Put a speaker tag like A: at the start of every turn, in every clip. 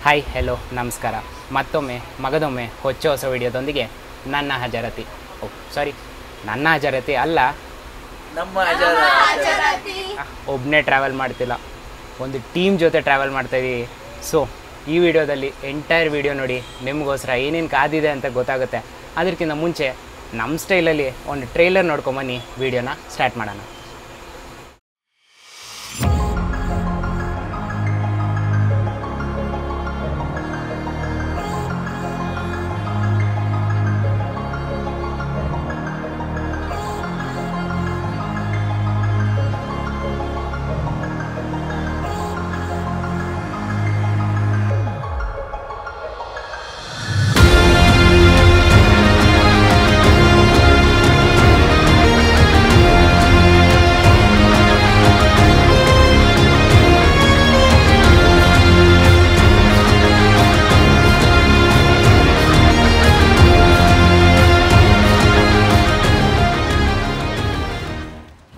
A: Hi hello ನಮಸ್ಕಾರ. ಮತ್ತೊಮ್ಮೆ ಮಗದೊಮ್ಮೆ ಹೊಸ ವಿಡಿಯೋದೊಂದಿಗೆ ನನ್ನ ಹಾಜರಾತಿ ನನ್ನ ಹಾಜರಾತಿ ಅಲ್ಲ,
B: ನಮ್ಮ ಹಾಜರಾತಿ.
A: ಒಬ್ಬನೇ ಟ್ರಾವೆಲ್ ಮಾಡ್ತಿಲ್ಲ, ಒಂದು ಟೀಮ್ ಜೊತೆ ಟ್ರಾವೆಲ್ ಮಾಡ್ತಾಯಿದ್ದೀವಿ. ಸೊ ಈ ವಿಡಿಯೋದಲ್ಲಿ ಎಂಟೈರ್ ವಿಡಿಯೋ ನೋಡಿ, ನಿಮಗೋಸ್ಕರ ಏನೇನು ಕಾದಿದೆ ಅಂತ ಗೊತ್ತಾಗುತ್ತೆ. ಅದಕ್ಕಿಂತ ಮುಂಚೆ ನಮ್ಮ ಸ್ಟೈಲಲ್ಲಿ ಒಂದು ಟ್ರೈಲರ್ ನೋಡ್ಕೊಂಬನ್ನಿ, ವಿಡಿಯೋನ ಸ್ಟಾರ್ಟ್ ಮಾಡೋಣ.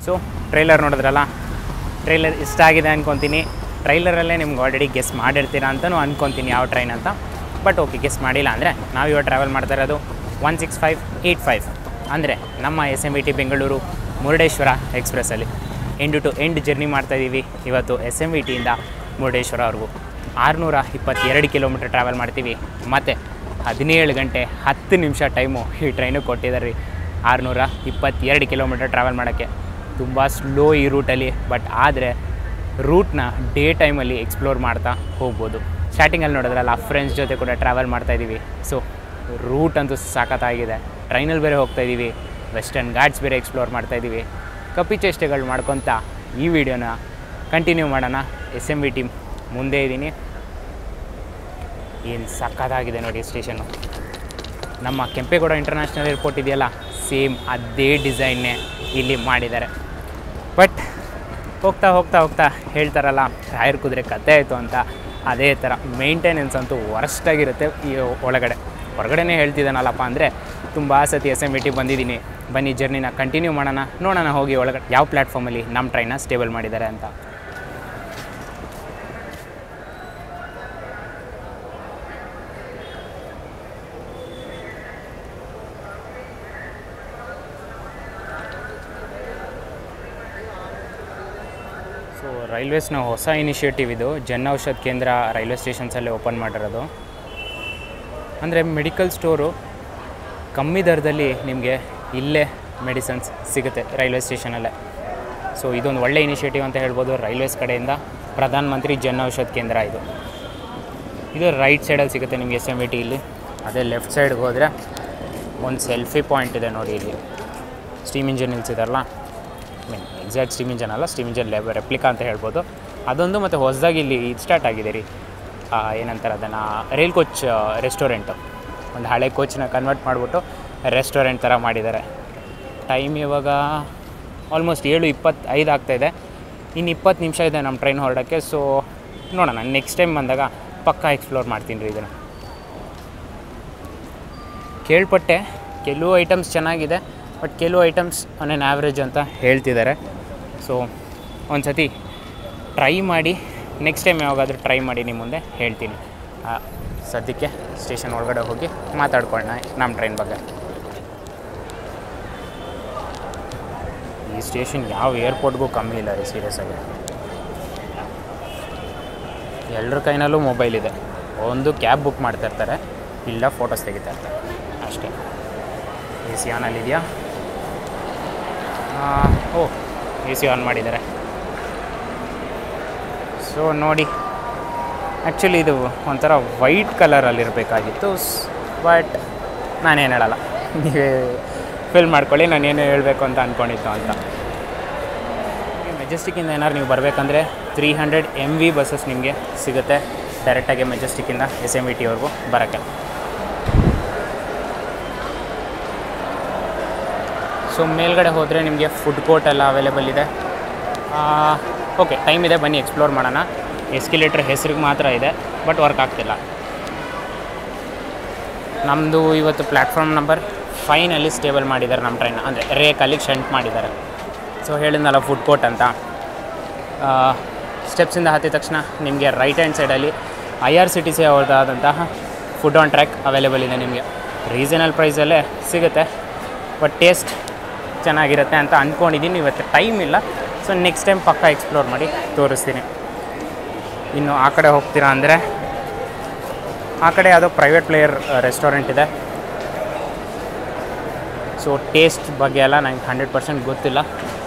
A: ಸೊ ಟ್ರೈಲರ್ ನೋಡಿದ್ರಲ್ಲ, ಟ್ರೈಲರ್ ಇಷ್ಟ ಆಗಿದೆ ಅಂದ್ಕೊತೀನಿ. ಟ್ರೈಲರಲ್ಲೇ ನಿಮ್ಗೆ ಆಲ್ರೆಡಿ ಗೆಸ್ ಮಾಡಿರ್ತೀರ ಅಂತಲೂ ಅಂದ್ಕೊತೀನಿ ಯಾವ ಟ್ರೈನ್ ಅಂತ. ಬಟ್ ಓಕೆ, ಗೆಸ್ ಮಾಡಿಲ್ಲ ಅಂದರೆ ನಾವು ಇವಾಗ ಟ್ರಾವೆಲ್ ಮಾಡ್ತಾ ಇರೋದು 16585, ಅಂದರೆ ನಮ್ಮ SMVT ಬೆಂಗಳೂರು ಮುರುಡೇಶ್ವರ ಎಕ್ಸ್ಪ್ರೆಸ್ಸಲ್ಲಿ ಎಂಡ್ ಟು ಎಂಡ್ ಜರ್ನಿ ಮಾಡ್ತಾಯಿದ್ದೀವಿ. ಇವತ್ತು SMVTಯಿಂದ ಮುರುಡೇಶ್ವರವರೆಗೂ 622 ಕಿಲೋಮೀಟ್ರ್ ಟ್ರಾವೆಲ್ ಮಾಡ್ತೀವಿ. ಮತ್ತು 17 ಗಂಟೆ 10 ನಿಮಿಷ ಟೈಮು ಈ ಟ್ರೈನು ಕೊಟ್ಟಿದ್ದಾರೆ ರೀ. 622 ಕಿಲೋಮೀಟ್ರ್ ಟ್ರಾವೆಲ್ ಮಾಡೋಕ್ಕೆ ತುಂಬ ಸ್ಲೋ ಈ ರೂಟಲ್ಲಿ. ಬಟ್ ಆದರೆ ರೂಟ್ನ ಡೇ ಟೈಮಲ್ಲಿ ಎಕ್ಸ್ಪ್ಲೋರ್ ಮಾಡ್ತಾ ಹೋಗ್ಬೋದು. ಸ್ಟಾರ್ಟಿಂಗಲ್ಲಿ ನೋಡಿದ್ರಲ್ಲ, ಫ್ರೆಂಡ್ಸ್ ಜೊತೆ ಕೂಡ ಟ್ರಾವೆಲ್ ಮಾಡ್ತಾಯಿದ್ದೀವಿ. ಸೊ ರೂಟ್ ಅಂತೂ ಸಾಕತ್ತಾಗಿದೆ. ಟ್ರೈನಲ್ಲಿ ಬೇರೆ ಹೋಗ್ತಾಯಿದ್ದೀವಿ, ವೆಸ್ಟರ್ನ್ ಘಾಟ್ಸ್ ಬೇರೆ ಎಕ್ಸ್ಪ್ಲೋರ್ ಮಾಡ್ತಾಯಿದ್ದೀವಿ. ಕಪಿಚೇಷ್ಟೆಗಳು ಮಾಡ್ಕೊತ ಈ ವಿಡಿಯೋನ ಕಂಟಿನ್ಯೂ ಮಾಡೋಣ. SMVT ಮುಂದೆ ಇದ್ದೀನಿ. ಏನು ಸಕ್ಕತ್ತಾಗಿದೆ ನೋಡಿ ಸ್ಟೇಷನ್ನು. ನಮ್ಮ ಕೆಂಪೇಗೌಡ ಇಂಟರ್ನ್ಯಾಷನಲ್ ಏರ್ಪೋರ್ಟ್ ಇದೆಯಲ್ಲ, ಸೇಮ್ ಅದೇ ಡಿಸೈನ್ನೇ ಇಲ್ಲಿ ಮಾಡಿದ್ದಾರೆ. ಬಟ್ ಹೋಗ್ತಾ ಹೋಗ್ತಾ ಹೋಗ್ತಾ ಹೇಳ್ತಾರಲ್ಲ, ರಾಯರ್ ಕುದುರೆ ಕತೆ ಆಯಿತು ಅಂತ, ಅದೇ ಥರ ಮೇಂಟೆನೆನ್ಸ್ ಅಂತೂ ವರ್ಸ್ಟಾಗಿರುತ್ತೆ ಈ ಒಳಗಡೆ. ಹೊರಗಡೆನೇ ಹೇಳ್ತಿದ್ದಾನಲ್ಲಪ್ಪ ಅಂದರೆ ತುಂಬ ಸತಿ SMVT ಬಂದಿದ್ದೀನಿ. ಬನ್ನಿ ಜರ್ನಿನ ಕಂಟಿನ್ಯೂ ಮಾಡೋಣ, ನೋಡೋಣ ಹೋಗಿ ಒಳಗಡೆ ಯಾವ ಪ್ಲ್ಯಾಟ್ಫಾರ್ಮಲ್ಲಿ ನಮ್ಮ ಟ್ರೈನ್ನ ಸ್ಟೇಬಲ್ ಮಾಡಿದ್ದಾರೆ ಅಂತ. ಸೊ ರೈಲ್ವೇಸ್ನ ಹೊಸ ಇನಿಷಿಯೇಟಿವ್ ಇದು. ಜನ್ ಔಷಧ ಕೇಂದ್ರ ರೈಲ್ವೆ ಸ್ಟೇಷನ್ಸಲ್ಲೇ ಓಪನ್ ಮಾಡಿರೋದು. ಅಂದರೆ ಮೆಡಿಕಲ್ ಸ್ಟೋರು ಕಮ್ಮಿ ದರದಲ್ಲಿ ನಿಮಗೆ ಇಲ್ಲೇ ಮೆಡಿಸನ್ಸ್ ಸಿಗುತ್ತೆ ರೈಲ್ವೆ ಸ್ಟೇಷನಲ್ಲೇ. ಸೊ ಇದೊಂದು ಒಳ್ಳೆ ಇನಿಷಿಯೇಟಿವ್ ಅಂತ ಹೇಳ್ಬೋದು ರೈಲ್ವೇಸ್ ಕಡೆಯಿಂದ. ಪ್ರಧಾನ ಮಂತ್ರಿ ಜನ್ ಔಷಧ ಕೇಂದ್ರ ಇದು ರೈಟ್ ಸೈಡಲ್ಲಿ ಸಿಗುತ್ತೆ ನಿಮಗೆ SMVT ಇಲ್ಲಿ. ಅದೇ ಲೆಫ್ಟ್ ಸೈಡ್ಗೆ ಹೋದರೆ ಒಂದು ಸೆಲ್ಫಿ ಪಾಯಿಂಟ್ ಇದೆ ನೋಡಿ. ಇಲ್ಲಿ ಸ್ಟೀಮ್ ಇಂಜಿನ್ ನಿಲ್ಸಿದಾರಲ್ಲ, ಎಕ್ಸಾಕ್ಟ್ ಸ್ಟೀಮ್ ಇಂಜನ್ ಅಲ್ಲ, ಸ್ಟೀಮ್ ಇಂಜನ್ ರೆಪ್ಲಿಕಾ ಅಂತ ಹೇಳ್ಬೋದು ಅದೊಂದು. ಮತ್ತು ಹೊಸದಾಗಿ ಇಲ್ಲಿ ಇದು ಸ್ಟಾರ್ಟ್ ಆಗಿದೆ ರೀ, ಏನಂತಾರೆ ಅದನ್ನು, ರೈಲ್ ಕೋಚ್ ರೆಸ್ಟೋರೆಂಟು. ಒಂದು ಹಳೆ ಕೋಚ್ನ ಕನ್ವರ್ಟ್ ಮಾಡಿಬಿಟ್ಟು ರೆಸ್ಟೋರೆಂಟ್ ಥರ ಮಾಡಿದ್ದಾರೆ. ಟೈಮ್ ಇವಾಗ ಆಲ್ಮೋಸ್ಟ್ 7:25 ಆಗ್ತಾಯಿದೆ. ಇನ್ನು 20 ನಿಮಿಷ ಇದೆ ನಮ್ಮ ಟ್ರೈನ್ ಹೊರಡೋಕ್ಕೆ. ಸೊ ನೋಡೋಣ, ನೆಕ್ಸ್ಟ್ ಟೈಮ್ ಬಂದಾಗ ಪಕ್ಕಾ ಎಕ್ಸ್ಪ್ಲೋರ್ ಮಾಡ್ತೀನಿ ರೀ ಇದನ್ನು. ಕೇಳ್ಪಟ್ಟೆ ಕೆಲವು ಐಟಮ್ಸ್ ಚೆನ್ನಾಗಿದೆ, ಬಟ್ ಕೆಲವು ಐಟಮ್ಸ್ ಆನ್ ಆ್ಯನ್ ಆ್ಯಾವ್ರೇಜ್ ಅಂತ ಹೇಳ್ತಿದ್ದಾರೆ. ಸೊ ಒಂದು ಸತಿ ಟ್ರೈ ಮಾಡಿ, ನೆಕ್ಸ್ಟ್ ಟೈಮ್ ಯಾವಾಗಾದರೂ ಟ್ರೈ ಮಾಡಿ ನಿಮ್ಮ ಮುಂದೆ ಹೇಳ್ತೀನಿ. ಸದ್ಯಕ್ಕೆ ಸ್ಟೇಷನ್ ಒಳಗಡೆ ಹೋಗಿ ಮಾತಾಡ್ಕೊಳ್ಳೋಣ ನಮ್ಮ ಟ್ರೈನ್ ಬಗ್ಗೆ. ಈ ಸ್ಟೇಷನ್ ಯಾವ ಏರ್ಪೋರ್ಟ್ಗೂ ಕಮ್ಮಿ ಇಲ್ಲ ರೀ, ಸೀರಿಯಸ್ಸಾಗಿ. ಎಲ್ಲರ ಕೈನಲ್ಲೂ ಮೊಬೈಲ್ ಇದೆ. ಒಂದು ಕ್ಯಾಬ್ ಬುಕ್ ಮಾಡ್ತಾಯಿರ್ತಾರೆ, ಇಲ್ಲ ಫೋಟೋಸ್ ತೆಗಿತಾ ಇರ್ತಾರೆ ಅಷ್ಟೇ. AC ಆನಲ್ಲಿದೆಯಾ? AC ಆನ್ ಮಾಡಿದ್ದಾರೆ. ಸೊ ನೋಡಿ, ಆ್ಯಕ್ಚುಲಿ ಇದು ಒಂಥರ ವೈಟ್ ಕಲರಲ್ಲಿರಬೇಕಾಗಿತ್ತು. ಬಟ್ ನಾನೇನು ಹೇಳಲ್ಲ, ನೀವೇ ಫಿಲ್ ಮಾಡ್ಕೊಳ್ಳಿ ನಾನೇನು ಹೇಳಬೇಕು ಅಂತ ಅಂದ್ಕೊಂಡಿತ್ತು ಅಂತ. ಮೆಜೆಸ್ಟಿಕ್ಕಿಂದ ಏನಾದ್ರು ನೀವು ಬರಬೇಕಂದ್ರೆ 300 MV ಬಸ್ಸಸ್ ನಿಮಗೆ ಸಿಗುತ್ತೆ ಡೈರೆಕ್ಟಾಗಿ ಮೆಜೆಸ್ಟಿಕ್ಕಿಂದ SMVTವರೆಗೂ ಬರೋಕ್ಕೆ. ಸೊ ಮೇಲ್ಗಡೆ ಹೋದರೆ ನಿಮಗೆ ಫುಡ್ ಕೋರ್ಟ್ ಎಲ್ಲ ಅವೈಲೇಬಲ್ ಇದೆ. ಓಕೆ, ಟೈಮ್ ಇದೆ, ಬನ್ನಿ ಎಕ್ಸ್ಪ್ಲೋರ್ ಮಾಡೋಣ. ಎಸ್ಕಿಲೇಟ್ರ್ ಹೆಸ್ರಿಗೆ ಮಾತ್ರ ಇದೆ, ಬಟ್ ವರ್ಕ್ ಆಗ್ತಿಲ್ಲ. ನಮ್ಮದು ಇವತ್ತು ಪ್ಲ್ಯಾಟ್ಫಾರ್ಮ್ ನಂಬರ್ 5ನಲ್ಲಿ ಸ್ಟೇಬಲ್ ಮಾಡಿದ್ದಾರೆ ನಮ್ಮ ಟ್ರೈನ್, ಅಂದರೆ ರೇಕಲ್ಲಿ ಶಂಟ್ ಮಾಡಿದ್ದಾರೆ. ಸೊ ಹೇಳಿದ್ನಲ್ಲ ಫುಡ್ ಕೋರ್ಟ್ ಅಂತ. ಸ್ಟೆಪ್ಸಿಂದ ಹತ್ತಿದ ತಕ್ಷಣ ನಿಮಗೆ ರೈಟ್ ಹ್ಯಾಂಡ್ ಸೈಡಲ್ಲಿ IRCTC ಅವ್ರದ್ದಾದಂತಹ ಫುಡ್ ಆನ್ ಟ್ರ್ಯಾಕ್ ಅವೈಲೇಬಲ್ ಇದೆ ನಿಮಗೆ. ರೀಸನಲ್ ಪ್ರೈಸಲ್ಲೇ ಸಿಗುತ್ತೆ, ಬಟ್ ಟೇಸ್ಟ್ ಚೆನ್ನಾಗಿರುತ್ತೆ ಅಂತ ಅಂದ್ಕೊಂಡಿದ್ದೀನಿ. ಇವತ್ತು ಟೈಮ್ ಇಲ್ಲ, ಸೊ ನೆಕ್ಸ್ಟ್ ಟೈಮ್ ಪಕ್ಕ ಎಕ್ಸ್ಪ್ಲೋರ್ ಮಾಡಿ ತೋರಿಸ್ತೀನಿ. ಇನ್ನು ಆ ಕಡೆ ಹೋಗ್ತೀರಾ ಅಂದರೆ ಆ ಕಡೆ ಯಾವುದೋ ಪ್ರೈವೇಟ್ ಪ್ಲೇಯರ್ ರೆಸ್ಟೋರೆಂಟ್ ಇದೆ. ಸೊ ಟೇಸ್ಟ್ ಬಗ್ಗೆ ಎಲ್ಲ ನಂಗೆ 100% ಗೊತ್ತಿಲ್ಲ.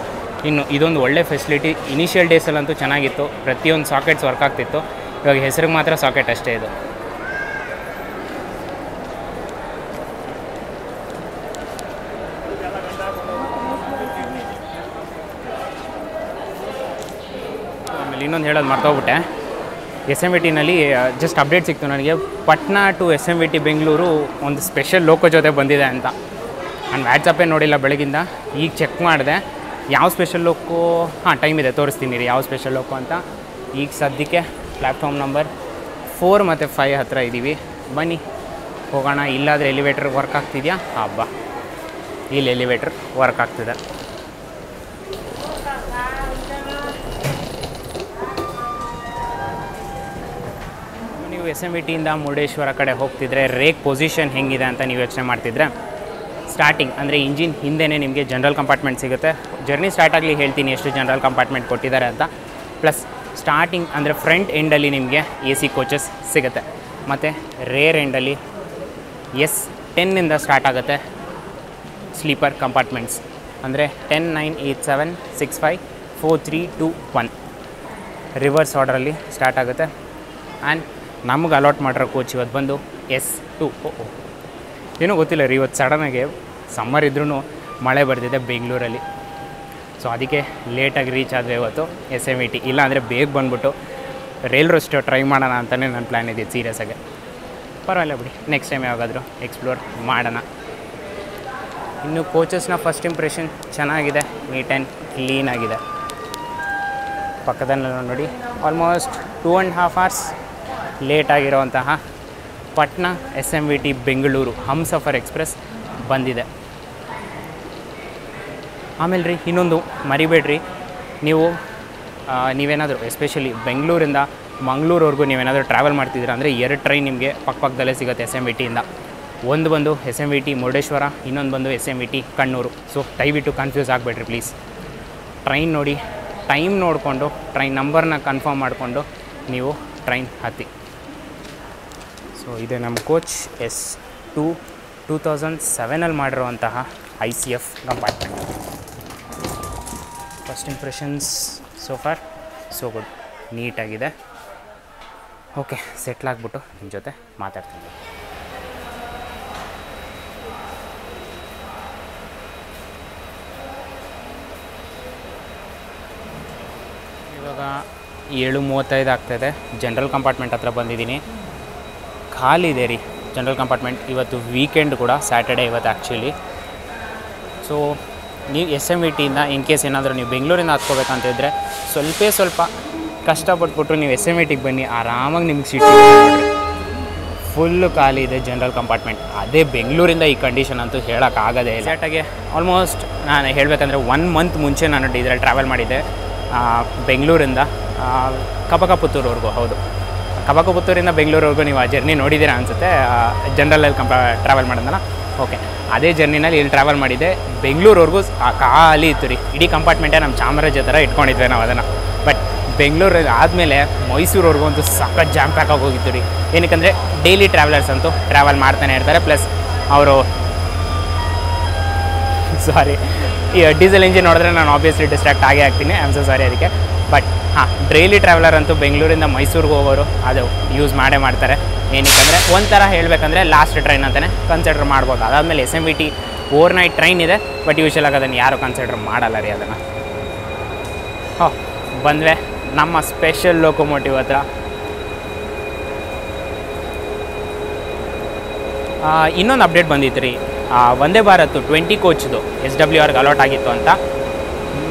A: ಇನ್ನು ಇದೊಂದು ಒಳ್ಳೆ ಫೆಸಿಲಿಟಿ. ಇನಿಷಿಯಲ್ ಡೇಸಲ್ಲಂತೂ ಚೆನ್ನಾಗಿತ್ತು, ಪ್ರತಿಯೊಂದು ಸಾಕೆಟ್ಸ್ ವರ್ಕ್ ಆಗ್ತಿತ್ತು. ಇವಾಗ ಹೆಸರಿಗೆ ಮಾತ್ರ ಸಾಕೆಟ್ ಅಷ್ಟೇ ಇದು. ಆಮೇಲೆ ಇನ್ನೊಂದು ಹೇಳೋದು ಮರ್ತೋಗ್ಬಿಟ್ಟೆ, SMVTನಲ್ಲಿ ಜಸ್ಟ್ ಅಪ್ಡೇಟ್ ಸಿಕ್ತು ನನಗೆ. ಪಟ್ನಾ ಟು SMVT ಬೆಂಗಳೂರು ಒಂದು ಸ್ಪೆಷಲ್ ಲೋಕೋ ಜೊತೆ ಬಂದಿದೆ ಅಂತ. ನಾನು ವ್ಯಾಟ್ಸಪ್ಪೇ ನೋಡಿಲ್ಲ ಬೆಳಗಿಂದ, ಈಗ ಚೆಕ್ ಮಾಡಿದೆ ಯಾವ ಸ್ಪೆಷಲ್ ಲೋಕೋ. ಟೈಮ್ ಇದೆ, ತೋರಿಸ್ತೀನಿ ರೀ ಯಾವ ಸ್ಪೆಷಲ್ ಲೋಕೋ ಅಂತ. ಈಗ ಸದ್ಯಕ್ಕೆ ಪ್ಲ್ಯಾಟ್ಫಾರ್ಮ್ ನಂಬರ್ 4 ಮತ್ತು 5 ಹತ್ತಿರ ಇದ್ದೀವಿ. ಬನ್ನಿ ಹೋಗೋಣ. ಇಲ್ಲಾದರೆ ಎಲಿವೇಟ್ರ್ ವರ್ಕ್ ಆಗ್ತಿದೆಯಾ? ಹಬ್ಬ, ಇಲ್ಲಿ ಎಲಿವೇಟ್ರ್ ವರ್ಕ್ ಆಗ್ತಿದೆ. ನೀವು SMVTಯಿಂದ ಮುರುಡೇಶ್ವರ ಕಡೆ ಹೋಗ್ತಿದ್ರೆ ರೇಕ್ ಪೊಸಿಷನ್ ಹೆಂಗಿದೆ ಅಂತ ನೀವು ಯೋಚನೆ ಮಾಡ್ತಿದ್ರೆ, ಸ್ಟಾರ್ಟಿಂಗ್ ಅಂದರೆ ಇಂಜಿನ್ ಹಿಂದೆಯೇ ನಿಮಗೆ ಜನರಲ್ ಕಂಪಾರ್ಟ್ಮೆಂಟ್ ಸಿಗುತ್ತೆ. ಜರ್ನಿ ಸ್ಟಾರ್ಟ್ ಆಗಲಿ ಹೇಳ್ತೀನಿ ಎಷ್ಟು ಜನರಲ್ ಕಂಪಾರ್ಟ್ಮೆಂಟ್ ಕೊಟ್ಟಿದ್ದಾರೆ ಅಂತ. ಪ್ಲಸ್ ಸ್ಟಾರ್ಟಿಂಗ್ ಅಂದರೆ ಫ್ರಂಟ್ ಎಂಡಲ್ಲಿ ನಿಮಗೆ AC ಕೋಚಸ್ ಸಿಗುತ್ತೆ. ಮತ್ತು ರೇರ್ ಎಂಡಲ್ಲಿ S10 ಸ್ಟಾರ್ಟ್ ಆಗುತ್ತೆ ಸ್ಲೀಪರ್ ಕಂಪಾರ್ಟ್ಮೆಂಟ್ಸ್. ಅಂದರೆ 10, 9, 8, 7, 6, 5, 4, 3, 2, 1 ರಿವರ್ಸ್ ಆರ್ಡ್ರಲ್ಲಿ ಸ್ಟಾರ್ಟ್ ಆಗುತ್ತೆ. ಆ್ಯಂಡ್ ನಮ್ಗೆ ಅಲಾಟ್ ಮಾಡಿರೋ ಕೋಚ್ ಇವತ್ತು ಬಂದು S2. ಏನೂ ಗೊತ್ತಿಲ್ಲ ರೀ, ಇವತ್ತು ಸಡನ್ನಾಗೆ ಸಮ್ಮರ್ ಇದ್ರೂ ಮಳೆ ಬರ್ತಿದೆ ಬೆಂಗಳೂರಲ್ಲಿ. ಸೊ ಅದಕ್ಕೆ ಲೇಟಾಗಿ ರೀಚ್ ಆದರೆ ಇವತ್ತು SMVT. ಇಲ್ಲ ಅಂದರೆ ಬೇಗ ಬಂದುಬಿಟ್ಟು ರೈಲ್ ರೋಸ್ಟು ಟ್ರೈ ಮಾಡೋಣ ಅಂತಲೇ ನನ್ನ ಪ್ಲ್ಯಾನ್ ಇದೆ ಸೀರಿಯಸ್ಸಾಗಿ. ಪರವಾಗಿಲ್ಲ ಬಿಡಿ, ನೆಕ್ಸ್ಟ್ ಟೈಮ್ ಯಾವಾಗಾದರೂ ಎಕ್ಸ್ಪ್ಲೋರ್ ಮಾಡೋಣ. ಇನ್ನು ಕೋಚಸ್ನ ಫಸ್ಟ್ ಇಂಪ್ರೆಷನ್ ಚೆನ್ನಾಗಿದೆ, ನೀಟ್ ಆ್ಯಂಡ್ ಕ್ಲೀನಾಗಿದೆ. ಪಕ್ಕದಲ್ಲಿ ನೋಡಿ ಆಲ್ಮೋಸ್ಟ್ 2.5 hours ಲೇಟಾಗಿರೋವಂತಹ ಪಟ್ನಾ SMVT ಬೆಂಗಳೂರು ಹಮ್ಸಫರ್ ಎಕ್ಸ್ಪ್ರೆಸ್ ಬಂದಿದೆ. ಆಮೇಲೆ ರೀ ಇನ್ನೊಂದು ಮರಿಬೇಡ್ರಿ, ನೀವೇನಾದರೂ ಎಸ್ಪೆಷಲಿ ಬೆಂಗಳೂರಿಂದ ಮಂಗಳೂರವರೆಗೂ ನೀವೇನಾದರೂ ಟ್ರಾವೆಲ್ ಮಾಡ್ತಿದ್ದೀರಾ ಅಂದರೆ 2 ಟ್ರೈನ್ ನಿಮಗೆ ಪಕ್ಕದಲ್ಲೇ ಸಿಗುತ್ತೆ SMVTಯಿಂದ. ಒಂದು ಬಂದು SMVT ಮುರುಡೇಶ್ವರ, ಇನ್ನೊಂದು ಬಂದು SMVT ಕಣ್ಣೂರು. ಸೊ ದಯವಿಟ್ಟು ಕನ್ಫ್ಯೂಸ್ ಆಗಬೇಡ್ರಿ ಪ್ಲೀಸ್. ಟ್ರೈನ್ ನೋಡಿ, ಟೈಮ್ ನೋಡಿಕೊಂಡು ಟ್ರೈನ್ ನಂಬರ್ನ ಕನ್ಫರ್ಮ್ ಮಾಡಿಕೊಂಡು ನೀವು ಟ್ರೈನ್ ಹತ್ತಿ. ಸೊ ಇದೆ ನಮ್ಮ ಕೋಚ್ S2 2007 ಮಾಡಿರುವಂತಹ ICF compartment. First impressions so far so good, ನೀಟಾಗಿದೆ. ಓಕೆ, ಸೆಟ್ಲಾಗ್ಬಿಟ್ಟು ನಿಮ್ಮ ಜೊತೆ ಮಾತಾಡ್ತೀನಿ. ಇವಾಗ 7:35 ಆಗ್ತಾಯಿದೆ. ಜನರಲ್ ಕಂಪಾರ್ಟ್ಮೆಂಟ್ ಹತ್ರ ಬಂದಿದ್ದೀನಿ. ಖಾಲಿ ಇದೆ ರೀ ಜನರಲ್ ಕಂಪಾರ್ಟ್ಮೆಂಟ್. ಇವತ್ತು ವೀಕೆಂಡ್ ಕೂಡ, ಸ್ಯಾಟರ್ಡೇ ಇವತ್ತು ಆ್ಯಕ್ಚುಲಿ. ಸೊ ನೀವು SMVTಯಿಂದ ಇನ್ ಕೇಸ್ ಏನಾದರೂ ನೀವು ಬೆಂಗಳೂರಿಂದ ಹತ್ಕೋಬೇಕಂತಿದ್ರೆ ಸ್ವಲ್ಪ ಕಷ್ಟಪಟ್ಬಿಟ್ರು ನೀವು SMVTಗೆ ಬನ್ನಿ, ಆರಾಮಾಗಿ ನಿಮ್ಗೆ ಸೀಟ್ ನೋಡಿರಿ. ಫುಲ್ಲು ಖಾಲಿ ಇದೆ ಜನರಲ್ ಕಂಪಾರ್ಟ್ಮೆಂಟ್. ಅದೇ ಬೆಂಗಳೂರಿಂದ ಈ ಕಂಡೀಷನ್ ಅಂತೂ ಹೇಳೋಕ್ಕಾಗದೇ ಇಲ್ಲ. ಎಕ್ಸಾಕ್ಟಾಗಿ ಆಲ್ಮೋಸ್ಟ್ ನಾನು ಹೇಳಬೇಕಂದ್ರೆ 1 month ಮುಂಚೆ ನಾನು ಇದರಲ್ಲಿ ಟ್ರಾವೆಲ್ ಮಾಡಿದ್ದೆ ಬೆಂಗಳೂರಿಂದ ಕಬಕಪುತ್ತೂರ್ವರೆಗೂ. ಹೌದು, ಕಬಕಪುತ್ತೂರಿಂದ ಬೆಂಗಳೂರವರೆಗೂ ನೀವು ಆ ಜರ್ನಿ ನೋಡಿದ್ದೀರಾ ಅನಿಸುತ್ತೆ, ಜನರಲಲ್ಲಿ ಟ್ರಾವೆಲ್ ಮಾಡೋದಲ್ಲ. ಓಕೆ, ಅದೇ ಜರ್ನಿನಲ್ಲಿ ಇಲ್ಲಿ ಟ್ರಾವೆಲ್ ಮಾಡಿದ್ದೆ. ಬೆಂಗಳೂರವರೆಗೂ ಖಾಲಿ ಇತ್ತು ರೀ. ಇಡೀ ಕಂಪಾರ್ಟ್ಮೆಂಟೇ ನಮ್ಮ ಚಾಮರಾಜ ಥರ ಇಟ್ಕೊಂಡಿದ್ವಿ ನಾವು ಅದನ್ನು. ಬಟ್ ಬೆಂಗಳೂರು ಆದಮೇಲೆ ಮೈಸೂರವರೆಗೂ ಅಂತೂ ಸಖತ್ ಜಾಮ್ ಪ್ಯಾಕ್ ಆಗಿ ಹೋಗಿತ್ತು ರೀ. ಏನಕ್ಕಂದರೆ ಡೈಲಿ ಟ್ರಾವೆಲರ್ಸ್ ಅಂತೂ ಟ್ರಾವೆಲ್ ಮಾಡ್ತಾನೆ ಇರ್ತಾರೆ. ಪ್ಲಸ್ ಅವರು ಈ ಡೀಸೆಲ್ ಇಂಜಿನ್ ನೋಡಿದ್ರೆ ನಾನು ಆಬ್ವಿಯಸ್ಲಿ ಡಿಸ್ಟ್ರಾಕ್ಟ್ ಆಗೇ ಆಗ್ತೀನಿ. ಐ ಆಮ್ ಸೊ ಸಾರಿ ಅದಕ್ಕೆ. ಬಟ್ ಡೈಲಿ ಟ್ರಾವೆಲರ್ ಅಂತೂ ಬೆಂಗಳೂರಿಂದ ಮೈಸೂರಿಗೆ ಹೋಗೋರು ಅದು ಯೂಸ್ ಮಾಡ್ತಾರೆ. ಏನಕ್ಕಂದರೆ ಒಂಥರ ಹೇಳಬೇಕಂದ್ರೆ ಲಾಸ್ಟ್ ಟ್ರೈನ್ ಅಂತಲೇ ಕನ್ಸಿಡರ್ ಮಾಡ್ಬೋದು. ಅದಾದಮೇಲೆ SMVT ಓವರ್ನೈಟ್ ಟ್ರೈನ್ ಇದೆ, ಬಟ್ ಯೂಶಲಾಗಿ ಅದನ್ನು ಯಾರು ಕನ್ಸಿಡರ್ ಮಾಡಲ್ಲ ರೀ ಅದನ್ನು. ಬಂದ್ವೆ ನಮ್ಮ ಸ್ಪೆಷಲ್ ಲೋಕೋಮೋಟಿವ್ ಹತ್ರ. ಇನ್ನೊಂದು ಅಪ್ಡೇಟ್ ಬಂದಿತ್ತು ರೀ, ವಂದೇ ಭಾರತ್ 20 ಕೋಚ್ದು SWRಗೆ ಅಲಾಟ್ ಆಗಿತ್ತು ಅಂತ.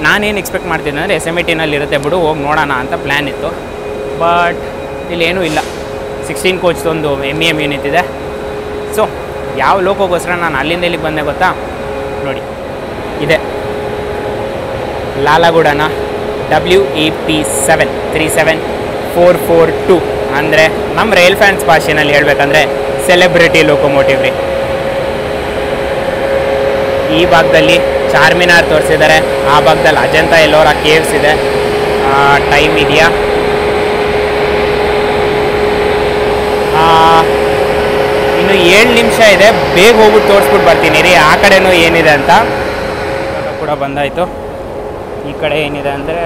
A: ನಾನೇನು ಎಕ್ಸ್ಪೆಕ್ಟ್ ಮಾಡ್ತಿದ್ದೆ ಅಂದರೆ SMVTನಲ್ಲಿ ಇರುತ್ತೆ ಬಿಡು, ಹೋಗಿ ನೋಡೋಣ ಅಂತ ಪ್ಲ್ಯಾನ್ ಇತ್ತು. ಬಟ್ ಇಲ್ಲೇನೂ ಇಲ್ಲ. 16 ಕೋಚ್ದೊಂದು MEM ಯೂನಿಟ್ ಇದೆ. ಸೊ ಯಾವ ಲೋಕೋಗೋಸ್ಕರ ನಾನು ಅಲ್ಲಿಂದ ಇಲ್ಲಿಗೆ ಬಂದೆ ಗೊತ್ತಾ? ನೋಡಿ, ಇದೆ ಲಾಲಾಗೂಡನ WAP 7 37442 ಅಂದರೆ ನಮ್ಮ ರೈಲ್ ಫ್ಯಾನ್ಸ್ ಭಾಷೆನಲ್ಲಿ ಹೇಳ್ಬೇಕಂದ್ರೆ ಸೆಲೆಬ್ರಿಟಿ ಲೋಕೋಮೋಟಿವ್ ರೀ. ಈ ಭಾಗದಲ್ಲಿ ಚಾರ್ಮಿನಾರ್ ತೋರಿಸಿದ್ದಾರೆ, ಆ ಭಾಗದಲ್ಲಿ ಅಜಂತ ಎಲ್ಲೋರ ಕೇವ್ಸ್ ಇದೆ. ಟೈಮ್ ಇದೆಯಾ? ಇನ್ನು 7 ನಿಮಿಷ ಇದೆ, ಬೇಗ ಹೋಗ್ಬಿಟ್ಟು ತೋರಿಸ್ಬಿಟ್ಟು ಬರ್ತೀನಿ ರೀ ಆ ಕಡೆನೂ ಏನಿದೆ ಅಂತ. ಕೂಡ ಬಂದಾಯಿತು. ಈ ಕಡೆ ಏನಿದೆ ಅಂದರೆ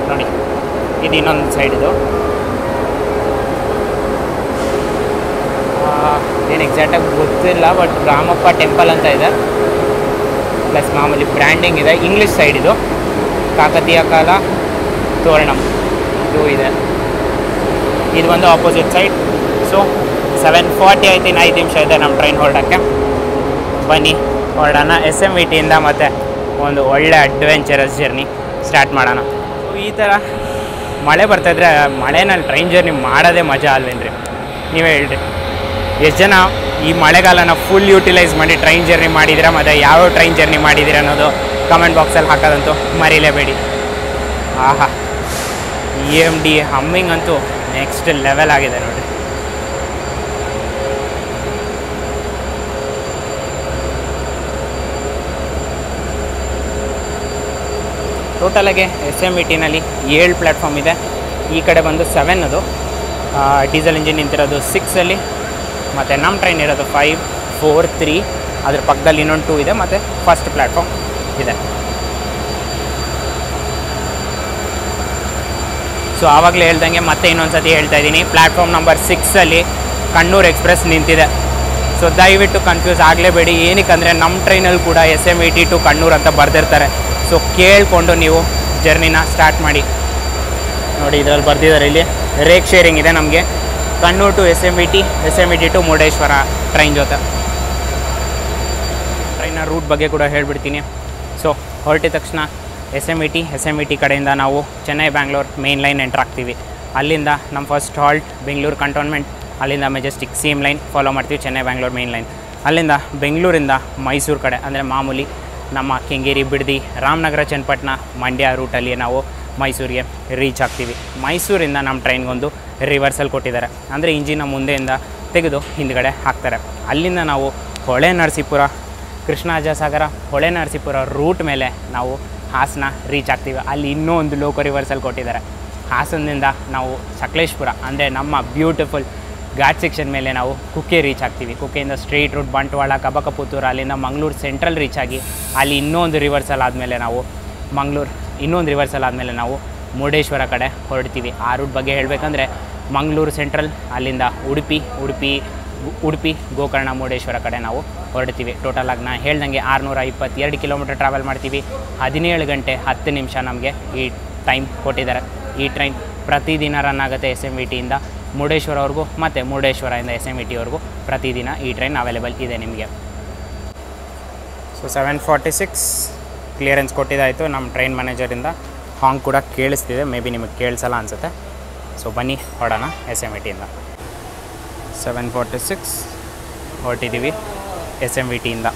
A: ನೋಡಿ, ಇದು ಇನ್ನೊಂದು ಸೈಡ್. ಇದು ಏನು ಎಕ್ಸಾಕ್ಟಾಗಿ ಗೊತ್ತಿಲ್ಲ, ಬಟ್ ರಾಮಪ್ಪ ಟೆಂಪಲ್ ಅಂತ ಇದೆ. ಪ್ಲಸ್ ಮಾಮೂಲಿ ಬ್ರ್ಯಾಂಡಿಂಗ್ ಇದೆ. ಇಂಗ್ಲೀಷ್ ಸೈಡ್ ಇದು. ಕಾಕತೀಯ ಕಾಲ ತೋರಣಂ ಇದು ಇದೆ. ಇದು ಒಂದು ಆಪೋಸಿಟ್ ಸೈಡ್. ಸೊ 7:40 ಆಯ್ತು, ಇನ್ನು 5 ನಿಮಿಷ ಇದೆ ನಮ್ಮ ಟ್ರೈನ್ ಹೊರಡೋಕ್ಕೆ. ಬನ್ನಿ ಹೊರಡೋಣ. SMVT ಇಂದ ಮತ್ತೆ ಒಂದು ಒಳ್ಳೆ ಅಡ್ವೆಂಚರಸ್ ಜರ್ನಿ ಸ್ಟಾರ್ಟ್ ಮಾಡೋಣ. ಈ ಥರ ಮಳೆ ಬರ್ತಾಯಿದ್ರೆ ಮಳೆನಲ್ಲಿ ಟ್ರೈನ್ ಜರ್ನಿ ಮಾಡೋದೇ ಮಜಾ ಅಲ್ವೇನ್ರಿ? ನೀವೇ ಹೇಳ್ರಿ, ಎಷ್ಟು ಜನ ಈ ಮಳೆಗಾಲನ ಫುಲ್ ಯೂಟಿಲೈಸ್ ಮಾಡಿ ಟ್ರೈನ್ ಜರ್ನಿ ಮಾಡಿದ್ದೀರಾ, ಮತ್ತು ಯಾವ ಟ್ರೈನ್ ಜರ್ನಿ ಮಾಡಿದ್ದೀರಾ ಅನ್ನೋದು ಕಮೆಂಟ್ ಬಾಕ್ಸಲ್ಲಿ ಹಾಕೋದಂತೂ ಮರೀಲೇಬೇಡಿ. ಆಹಾ, EMD ಹಮ್ಮಿಂಗ್ ಅಂತೂ ನೆಕ್ಸ್ಟ್ ಲೆವೆಲ್ ಆಗಿದೆ ನೋಡಿ. ಟೋಟಲಾಗಿ SMVTನಲ್ಲಿ 7 ಪ್ಲ್ಯಾಟ್ಫಾರ್ಮ್ ಇದೆ. ಈ ಕಡೆ ಬಂದು 7 ಅದು ಡೀಸೆಲ್ ಇಂಜಿನ್ ನಿಂತಿರೋದು 6ಅಲ್ಲಿ, ಮತ್ತು ನಮ್ಮ ಟ್ರೈನ್ ಇರೋದು 5, 4, 3. ಅದ್ರ ಪಕ್ಕದಲ್ಲಿ ಇನ್ನೊಂದು 2 ಇದೆ, ಮತ್ತು ಫಸ್ಟ್ ಪ್ಲ್ಯಾಟ್ಫಾರ್ಮ್ ಇದೆ. ಸೊ ಆವಾಗಲೇ ಹೇಳ್ದಂಗೆ ಮತ್ತೆ ಇನ್ನೊಂದು ಸತಿ ಹೇಳ್ತಾ ಇದ್ದೀನಿ, ಪ್ಲ್ಯಾಟ್ಫಾರ್ಮ್ ನಂಬರ್ 6ಅಲ್ಲಿ ಕಣ್ಣೂರು ಎಕ್ಸ್ಪ್ರೆಸ್ ನಿಂತಿದೆ. ಸೊ ದಯವಿಟ್ಟು ಕನ್ಫ್ಯೂಸ್ ಆಗಲೇಬೇಡಿ. ಏನಕ್ಕಂದರೆ ನಮ್ಮ ಟ್ರೈನಲ್ಲಿ ಕೂಡ SMVT ಟು ಕಣ್ಣೂರು ಅಂತ ಬರೆದಿರ್ತಾರೆ. ಸೊ ಕೇಳಿಕೊಂಡು ನೀವು ಜರ್ನಿನ ಸ್ಟಾರ್ಟ್ ಮಾಡಿ. ನೋಡಿ, ಇದರಲ್ಲಿ ಬರ್ದಿದ್ದಾರೆ, ಇಲ್ಲಿ ರೇಕ್ ಶೇರಿಂಗ್ ಇದೆ ನಮಗೆ Kannur to SMVT to Murudeshwar train ಜೊತೆ. ಟ್ರೈನ ರೂಟ್ ಬಗ್ಗೆ ಕೂಡ ಹೇಳ್ಬಿಡ್ತೀನಿ. ಸೊ ಹೊರಟಿದ ತಕ್ಷಣ SMVT ಕಡೆಯಿಂದ ನಾವು Chennai Bangalore main line entry ಆಗ್ತೀವಿ. ಅಲ್ಲಿಂದ ನಮ್ಮ ಫಸ್ಟ್ ಹಾಲ್ಟ್ ಬೆಂಗಳೂರು ಕಂಟೋನ್ಮೆಂಟ್, ಅಲ್ಲಿಂದ ಮೆಜೆಸ್ಟಿಕ್ ಸೇಮ್ ಲೈನ್ ಫಾಲೋ ಮಾಡ್ತೀವಿ, ಚೆನ್ನೈ ಬ್ಯಾಂಗ್ಳೂರ್ ಮೇನ್ ಲೈನ್. ಅಲ್ಲಿಂದ ಬೆಂಗಳೂರಿಂದ ಮೈಸೂರು ಕಡೆ, ಅಂದರೆ ಮಾಮೂಲಿ ನಮ್ಮ ಕೆಂಗೇರಿ, ಬಿಡದಿ, ರಾಮನಗರ, ಚನ್ನಪಟ್ಟಣ, ಮಂಡ್ಯ ರೂಟಲ್ಲಿ ನಾವು ಮೈಸೂರಿಗೆ ರೀಚ್ ಆಗ್ತೀವಿ. ಮೈಸೂರಿಂದ ನಮ್ಮ ಟ್ರೈನ್ಗೊಂದು ರಿವರ್ಸಲ್ ಕೊಟ್ಟಿದ್ದಾರೆ, ಅಂದರೆ ಇಂಜಿನ ಮುಂದೆಯಿಂದ ತೆಗೆದು ಹಿಂದ್ಗಡೆ ಹಾಕ್ತಾರೆ. ಅಲ್ಲಿಂದ ನಾವು ಹೊಳೆ ನರಸೀಪುರ, ಕೃಷ್ಣರಾಜಸಾಗರ, ಹೊಳೆ ನರಸೀಪುರ ರೂಟ್ ಮೇಲೆ ನಾವು ಹಾಸನ ರೀಚ್ ಆಗ್ತೀವಿ. ಅಲ್ಲಿ ಇನ್ನೂ ಒಂದು ಲೋಕೋ ರಿವರ್ಸಲ್ ಕೊಟ್ಟಿದ್ದಾರೆ. ಹಾಸನದಿಂದ ನಾವು ಸಕಲೇಶ್ಪುರ, ಅಂದರೆ ನಮ್ಮ ಬ್ಯೂಟಿಫುಲ್ ಘಾಟ್ ಸೆಕ್ಷನ್ ಮೇಲೆ ನಾವು ಕುಕ್ಕೆ ರೀಚ್ ಆಗ್ತೀವಿ. ಕುಕ್ಕೆಯಿಂದ ಸ್ಟ್ರೈಟ್ ರೂಟ್ ಬಂಟ್ವಾಳ, ಕಬಕಪುತ್ತೂರು, ಅಲ್ಲಿಂದ ಮಂಗಳೂರು ಸೆಂಟ್ರಲ್ ರೀಚ್ ಆಗಿ ಅಲ್ಲಿ ಇನ್ನೊಂದು ರಿವರ್ಸಲ್ ಆದಮೇಲೆ ನಾವು ಮುರುಡೇಶ್ವರ ಕಡೆ ಹೊರಡ್ತೀವಿ. ಆ ರೂಟ್ ಬಗ್ಗೆ ಹೇಳಬೇಕಂದ್ರೆ ಮಂಗಳೂರು ಸೆಂಟ್ರಲ್, ಅಲ್ಲಿಂದ ಉಡುಪಿ, ಗೋಕರ್ಣ, ಮುರುಡೇಶ್ವರ ಕಡೆ ನಾವು ಹೊರಡ್ತೀವಿ. ಟೋಟಲಾಗಿ ನಾನು ಹೇಳ್ದಂಗೆ 622 ಕಿಲೋಮೀಟರ್ ಟ್ರಾವೆಲ್ ಮಾಡ್ತೀವಿ. 17 ಗಂಟೆ 10 ನಿಮಿಷ ನಮಗೆ ಈ ಟೈಮ್ ಕೊಟ್ಟಿದ್ದಾರೆ. ಈ ಟ್ರೈನ್ ಪ್ರತಿದಿನ ರನ್ ಆಗುತ್ತೆ SMVTಯಿಂದ ಮುರುಡೇಶ್ವರವರೆಗೂ, ಮತ್ತು ಮುರುಡೇಶ್ವರದಿಂದ SMVTವರೆಗೂ ಪ್ರತಿದಿನ ಈ ಟ್ರೈನ್ ಅವೈಲೇಬಲ್ ಇದೆ ನಿಮಗೆ. ಸೊ 7:46 ಕ್ಲಿಯರೆನ್ಸ್ ಕೊಟ್ಟಿದ್ದಾಯಿತು ನಮ್ಮ ಟ್ರೈನ್ ಮ್ಯಾನೇಜರಿಂದ. ಹಾಂಗ್ ಕೂಡ ಕೇಳಿಸ್ತಿದೆ, ಮೇ ಬಿ ನಿಮಗೆ ಕೇಳಿಸಲ್ಲ ಅನಿಸುತ್ತೆ. ಸೊ ಬನ್ನಿ ಹೊರಡೋಣ SMVTಯಿಂದ. 7:46 ಹೊರಟಿದ್ದೀವಿ SMVTಯಿಂದ.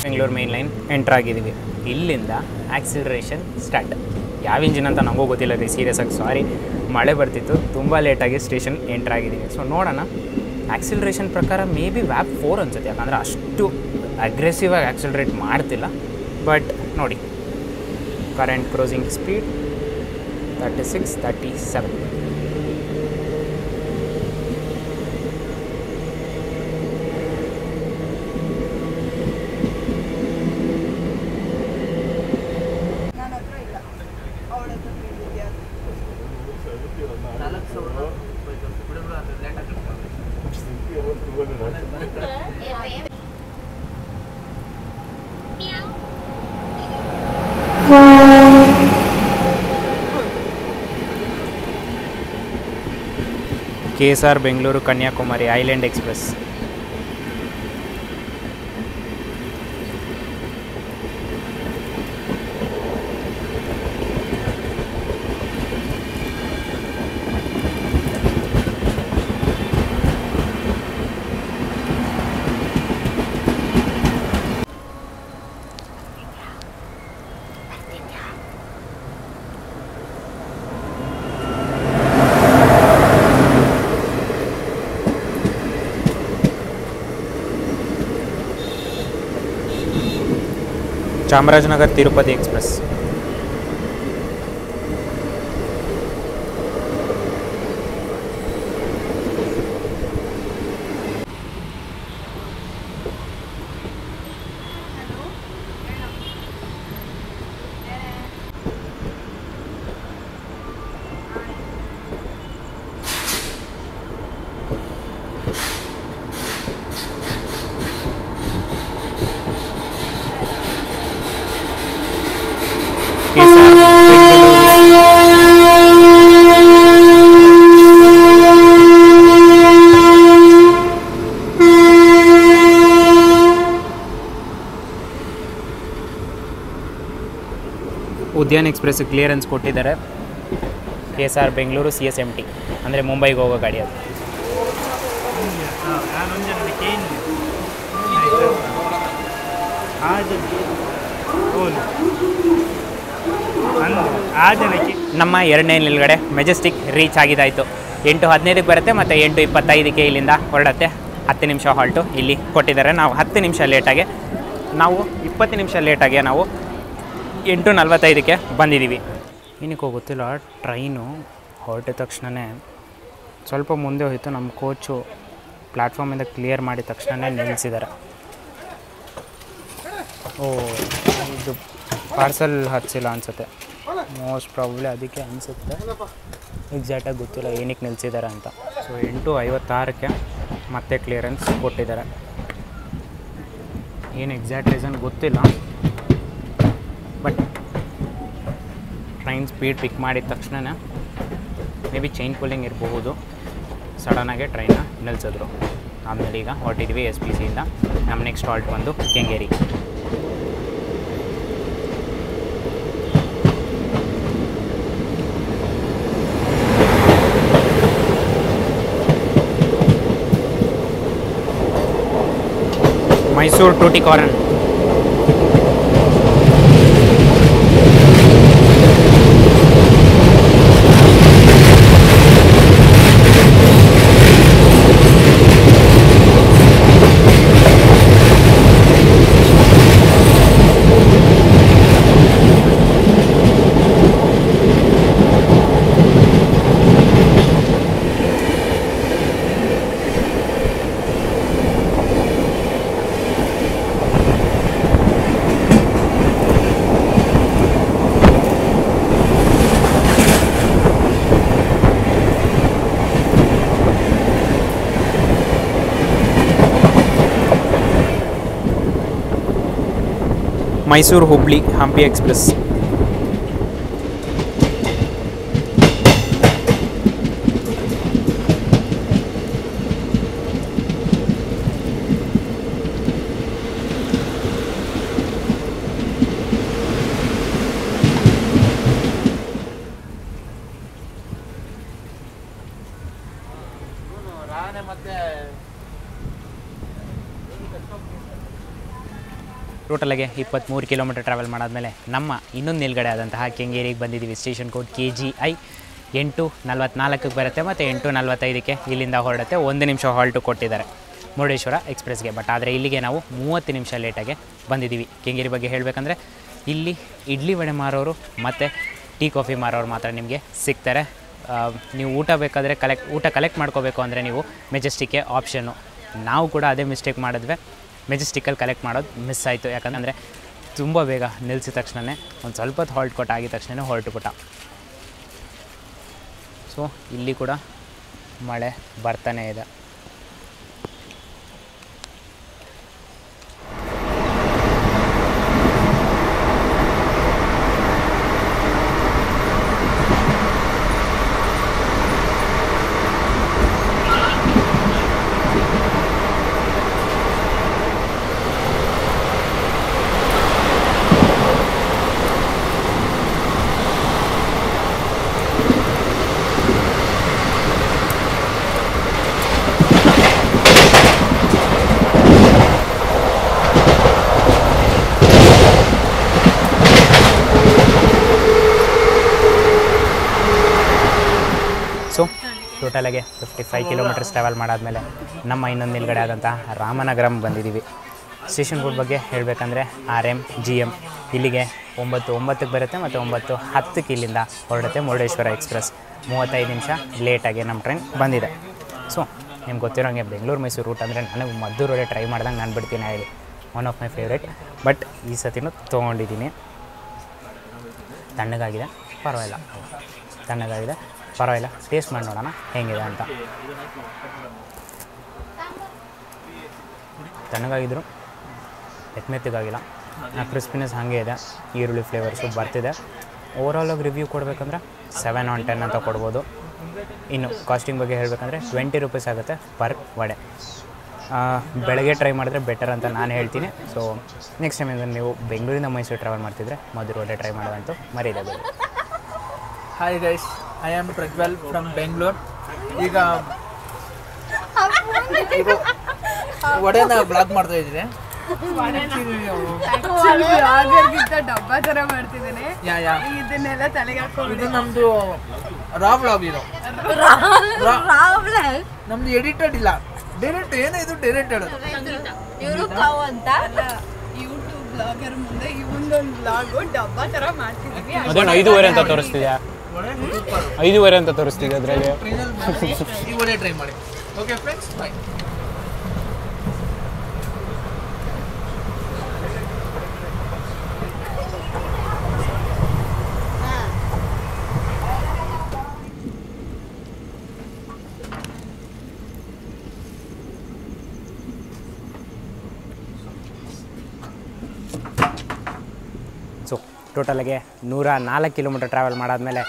A: ಬೆಂಗಳೂರು ಮೇನ್ ಲೈನ್ ಎಂಟ್ರ್ ಆಗಿದ್ದೀವಿ. ಇಲ್ಲಿಂದ ಆಕ್ಸಿಲರೇಷನ್ ಸ್ಟಾರ್ಟ್. ಯಾವ ಇಂಜಿನ್ ಅಂತ ನಮಗೂ ಗೊತ್ತಿಲ್ಲ ರೀ, ಸೀರಿಯಸ್ ಆಗಿ ಸಾರಿ, ಮಳೆ ಬರ್ತಿತ್ತು, ತುಂಬ ಲೇಟಾಗಿ ಸ್ಟೇಷನ್ ಎಂಟ್ರ್ ಆಗಿದ್ದೀವಿ. ಸೊ ನೋಡೋಣ, ಆಕ್ಸಿಲರೇಷನ್ ಪ್ರಕಾರ ಮೇ ಬಿ ವ್ಯಾಪ್ 4 ಅನ್ಸುತ್ತೆ, ಯಾಕಂದರೆ ಅಷ್ಟು ಅಗ್ರೆಸಿವ್ ಆಗಿ ಆಕ್ಸಿಲರೇಟ್ ಮಾಡ್ತಿಲ್ಲ. ಬಟ್ ನೋಡಿ, current crossing speed 36, 37. KSR Bengaluru Kanyakumari island express. Chamarajanagar Tirupati express. Udyan express clearance ಕೊಟ್ಟಿದ್ದಾರೆ. KSR ಬೆಂಗಳೂರು CSMT ಅಂದರೆ ಮುಂಬೈಗೆ ಹೋಗೋ ಗಾಡಿ ಅದು. ನಮ್ಮ 2ನೇ ನಿಲ್ಗಡೆ ಮೆಜೆಸ್ಟಿಕ್ ರೀಚ್ ಆಗಿದ್ದಾಯಿತು. 8:15ಕ್ಕೆ ಬರುತ್ತೆ ಮತ್ತು 8:25ಕ್ಕೆ ಇಲ್ಲಿಂದ ಹೊರಡತ್ತೆ. 10 ನಿಮಿಷ ಹಾಲ್ಟು ಇಲ್ಲಿ ಕೊಟ್ಟಿದ್ದಾರೆ. ನಾವು 10 ನಿಮಿಷ ಲೇಟಾಗೆ, ನಾವು 20 ನಿಮಿಷ ಲೇಟಾಗೆ ನಾವು 8:45ಕ್ಕೆ ಬಂದಿದ್ದೀವಿ. ಏನಕ್ಕೆ ಗೊತ್ತಿಲ್ಲ, ಟ್ರೈನು ಹೊರಟಿದ ತಕ್ಷಣವೇ ಸ್ವಲ್ಪ ಮುಂದೆ ಹೋಯಿತು. ನಮ್ಮ ಕೋಚು ಪ್ಲ್ಯಾಟ್ಫಾರ್ಮಿಂದ ಕ್ಲಿಯರ್ ಮಾಡಿದ ತಕ್ಷಣವೇ ನಿಲ್ಲಿಸಿದ್ದಾರೆ. ಇದು ಪಾರ್ಸಲ್ ಹಚ್ಚಿಲ್ಲ ಅನಿಸುತ್ತೆ, ಮೋಸ್ಟ್ ಪ್ರಾಬಬ್ಲಿ ಅದಕ್ಕೆ ಅನಿಸುತ್ತೆ. ಎಕ್ಸಾಕ್ಟಾಗಿ ಗೊತ್ತಿಲ್ಲ ಏನಕ್ಕೆ ನಿಲ್ಲಿಸಿದ್ದಾರೆ ಅಂತ. ಸೊ 8:56ಕ್ಕೆ ಮತ್ತೆ ಕ್ಲಿಯರೆನ್ಸ್ ಕೊಟ್ಟಿದ್ದಾರೆ. ಏನು ಎಕ್ಸಾಕ್ಟ್ ರೀಸನ್ ಗೊತ್ತಿಲ್ಲ, ಬಟ್ ಟ್ರೈನ್ ಸ್ಪೀಡ್ ಪಿಕ್ ಮಾಡಿದ ತಕ್ಷಣ ಮೇ ಬಿ ಚೈನ್ ಪುಲ್ಲಿಂಗ್ ಇರಬಹುದು, ಸಡನ್ನಾಗೆ ಟ್ರೈನ್ನ ನಿಲ್ಲಿಸಿದ್ರು. ಆಮೇಲೆ ಈಗ ಹೊರಟಿದ್ವಿ SPCಯಿಂದ. ನಮ್ಮ ನೆಕ್ಸ್ಟ್ ಹಾಲ್ಟ್ ಬಂದು ಕೆಂಗೇರಿ. ಮೈಸೂರು ಟೂಟಿಕಾರನ್. ಮೈಸೂರು ಹುಬ್ಳಿ ಹಂಪಿ ಎಕ್ಸ್ಪ್ರೆಸ್. ಟೋಟಲಾಗೆ 23 ಕಿಲೋಮೀಟರ್ ಟ್ರಾವೆಲ್ ಮಾಡಾದಮೇಲೆ ನಮ್ಮ ಇನ್ನೊಂದು ನಿಲ್ಗಡೆ ಆದಂತಹ ಕೆಂಗೇರಿಗೆ ಬಂದಿದ್ದೀವಿ. Station code KGI. 8:44ಕ್ಕೆ ಬರುತ್ತೆ ಮತ್ತು 8:45ಕ್ಕೆ ಇಲ್ಲಿಂದ ಹೊರಡುತ್ತೆ. 1 ನಿಮಿಷ ಹಾಲ್ಟು ಕೊಟ್ಟಿದ್ದಾರೆ ಮುರುಡೇಶ್ವರ ಎಕ್ಸ್ಪ್ರೆಸ್ಗೆ. ಬಟ್ ಆದರೆ ಇಲ್ಲಿಗೆ ನಾವು 30 ನಿಮಿಷ ಲೇಟಾಗೆ ಬಂದಿದ್ದೀವಿ. ಕೆಂಗೇರಿ ಬಗ್ಗೆ ಹೇಳಬೇಕಂದ್ರೆ ಇಲ್ಲಿ ಇಡ್ಲಿ ವಡೆ ಮಾರೋರು ಮತ್ತು ಟೀ ಕಾಫಿ ಮಾರೋರು ಮಾತ್ರ ನಿಮಗೆ ಸಿಗ್ತಾರೆ. ನೀವು ಊಟ ಬೇಕಾದರೆ ಊಟ ಕಲೆಕ್ಟ್ ಮಾಡ್ಕೋಬೇಕು ಅಂದರೆ ನೀವು ಮೆಜೆಸ್ಟಿಕ್ಕೆ ಆಪ್ಷನ್ನು. ನಾವು ಕೂಡ ಅದೇ ಮಿಸ್ಟೇಕ್ ಮಾಡಿದ್ವಿ, ಮೆಜೆಸ್ಟಿಕ್ಕಲ್ಲಿ ಕಲೆಕ್ಟ್ ಮಾಡೋದು ಮಿಸ್ ಆಯಿತು. ಯಾಕಂದರೆ ತುಂಬ ಬೇಗ ನಿಲ್ಲಿಸಿದ ತಕ್ಷಣವೇ ಒಂದು ಸ್ವಲ್ಪ ಹೊತ್ತು ಹಾಲ್ಟ್ ಕೊಟ್ಟ ಆಗಿದ ತಕ್ಷಣ ಹೊರಟುಬಿಟ್ಟ. ಸೊ ಇಲ್ಲಿ ಕೂಡ ಮಳೆ ಬರ್ತಾನೇ ಇದೆ. ಸೊ ಟೋಟಲಾಗೆ 55 ಕಿಲೋಮೀಟರ್ಸ್ ಟ್ರಾವೆಲ್ ಮಾಡಾದಮೇಲೆ ನಮ್ಮ ಇನ್ನೊಂದು ನಿಲ್ಗಡೆ ಆದಂಥ ರಾಮನಗರಂ ಬಂದಿದ್ದೀವಿ. ಸ್ಟೇಷನ್ ಕೋಡ್ ಬಗ್ಗೆ ಹೇಳಬೇಕಂದ್ರೆ RM GM ಇಲ್ಲಿಗೆ 9:09ಕ್ಕೆ ಬರುತ್ತೆ ಮತ್ತು 9:10ಕ್ಕೆ ಇಲ್ಲಿಂದ ಹೊರಡುತ್ತೆ ಮುರುಡೇಶ್ವರ ಎಕ್ಸ್ಪ್ರೆಸ್. 35 ನಿಮಿಷ ಲೇಟಾಗಿ ನಮ್ಮ ಟ್ರೈನ್ ಬಂದಿದೆ. ಸೊ ನಿಮ್ಗೆ ಗೊತ್ತಿರೋಂಗೆ ಬೆಂಗಳೂರು ಮೈಸೂರು ರೂಟ್ ಅಂದರೆ ನನಗೆ ಮದ್ದೂರು ವಡೆ ಟ್ರೈ ಮಾಡ್ದಂಗೆ ನಾನು ಬಿಡ್ತೀನಿ ಹೇಳಿ, one of my favourite. But ಈ ಸತಿನೂ ತೊಗೊಂಡಿದ್ದೀನಿ. ತಣ್ಣಗಾಗಿದೆ, ಪರವಾಗಿಲ್ಲ, ಟೇಸ್ಟ್ ಮಾಡಿ ನೋಡೋಣ ಹೇಗಿದೆ ಅಂತ. ತಣ್ಣಗಾಗಿದ್ರು ಮೆತ್ತಗಾಗಿಲ್ಲ, ಕ್ರಿಸ್ಪಿನೆಸ್ ಹಾಗೆ ಇದೆ, ಈರುಳ್ಳಿ ಫ್ಲೇವರ್ಸು ಬರ್ತಿದೆ. ಓವರಾಲಾಗಿ ರಿವ್ಯೂ ಕೊಡಬೇಕಂದ್ರೆ 7 on 10 ಅಂತ ಕೊಡ್ಬೋದು. ಇನ್ನು ಕಾಸ್ಟಿಂಗ್ ಬಗ್ಗೆ ಹೇಳಬೇಕಂದ್ರೆ 20 ರೂಪೀಸ್ ಆಗುತ್ತೆ ಪರ್ ವಡೆ. ಬೆಳಗ್ಗೆ ಟ್ರೈ ಮಾಡಿದ್ರೆ ಬೆಟರ್ ಅಂತ ನಾನು ಹೇಳ್ತೀನಿ. ಸೊ ನೆಕ್ಸ್ಟ್ ಟೈಮ್ ಅಂದರೆ ನೀವು ಬೆಂಗಳೂರಿಂದ ಮೈಸೂರು ಟ್ರಾವೆಲ್ ಮಾಡ್ತಿದ್ರೆ ಮಧುರ ವಡೆ ಟ್ರೈ ಮಾಡೋದಂತೂ ಮರೀದೆ.
B: Hi guys, I am Prajwal from Bengaluru. ಈಗ ವಡೆನ ಬ್ಲಾಗ್ ಮಾಡ್ತಾ ಇದ್ದೀನಿ.
C: ಡಬ್ಬ ತರ ಮಾಡ್ತಿದ್ದೇನೆ, ಇದನ್ನೆಲ್ಲ ತಲೆಗೆ ಹಾಕೊಂಡು.
B: ಇದು ನಮ್ದು ರಾ ವ್ಲಾಗ್. ಇದು ನಮ್ದು ಎಡಿಟೆಡ್ ಇಲ್ಲ, ಡೈರೆಕ್ಟ್. ಏನೋ ಇದು ಡೈರೆಕ್ಟ್ ಹೇಳೋದು.
C: ಅಂತ ಯೂಟ್ಯೂಬ್ ಬ್ಲಾಗರ್ ಮುಂದೆ ಇವೊಂದೊಂದು ಬ್ಲಾಗು ಡಬ್ಬ ತರ ಮಾಡ್ತಿದ್ದೀವಿ.
A: 5:30 ಅಂತ ತೋರಿಸ್ತಿದ್ಯಾ? 5:30 ಅಂತ ತೋರಿಸ್ತಿದ್ದೆ ಅದರಲ್ಲಿ.
B: ಈ ವಡೆ ಟ್ರೈ ಮಾಡಿ. ಓಕೆ ಫ್ರೆಂಡ್ಸ್, ಬಾಯ್.
A: ಸೊ ಟೋಟಲಾಗೆ 104 ಕಿಲೋಮೀಟರ್ ಟ್ರಾವೆಲ್ ಮಾಡಾದಮೇಲೆ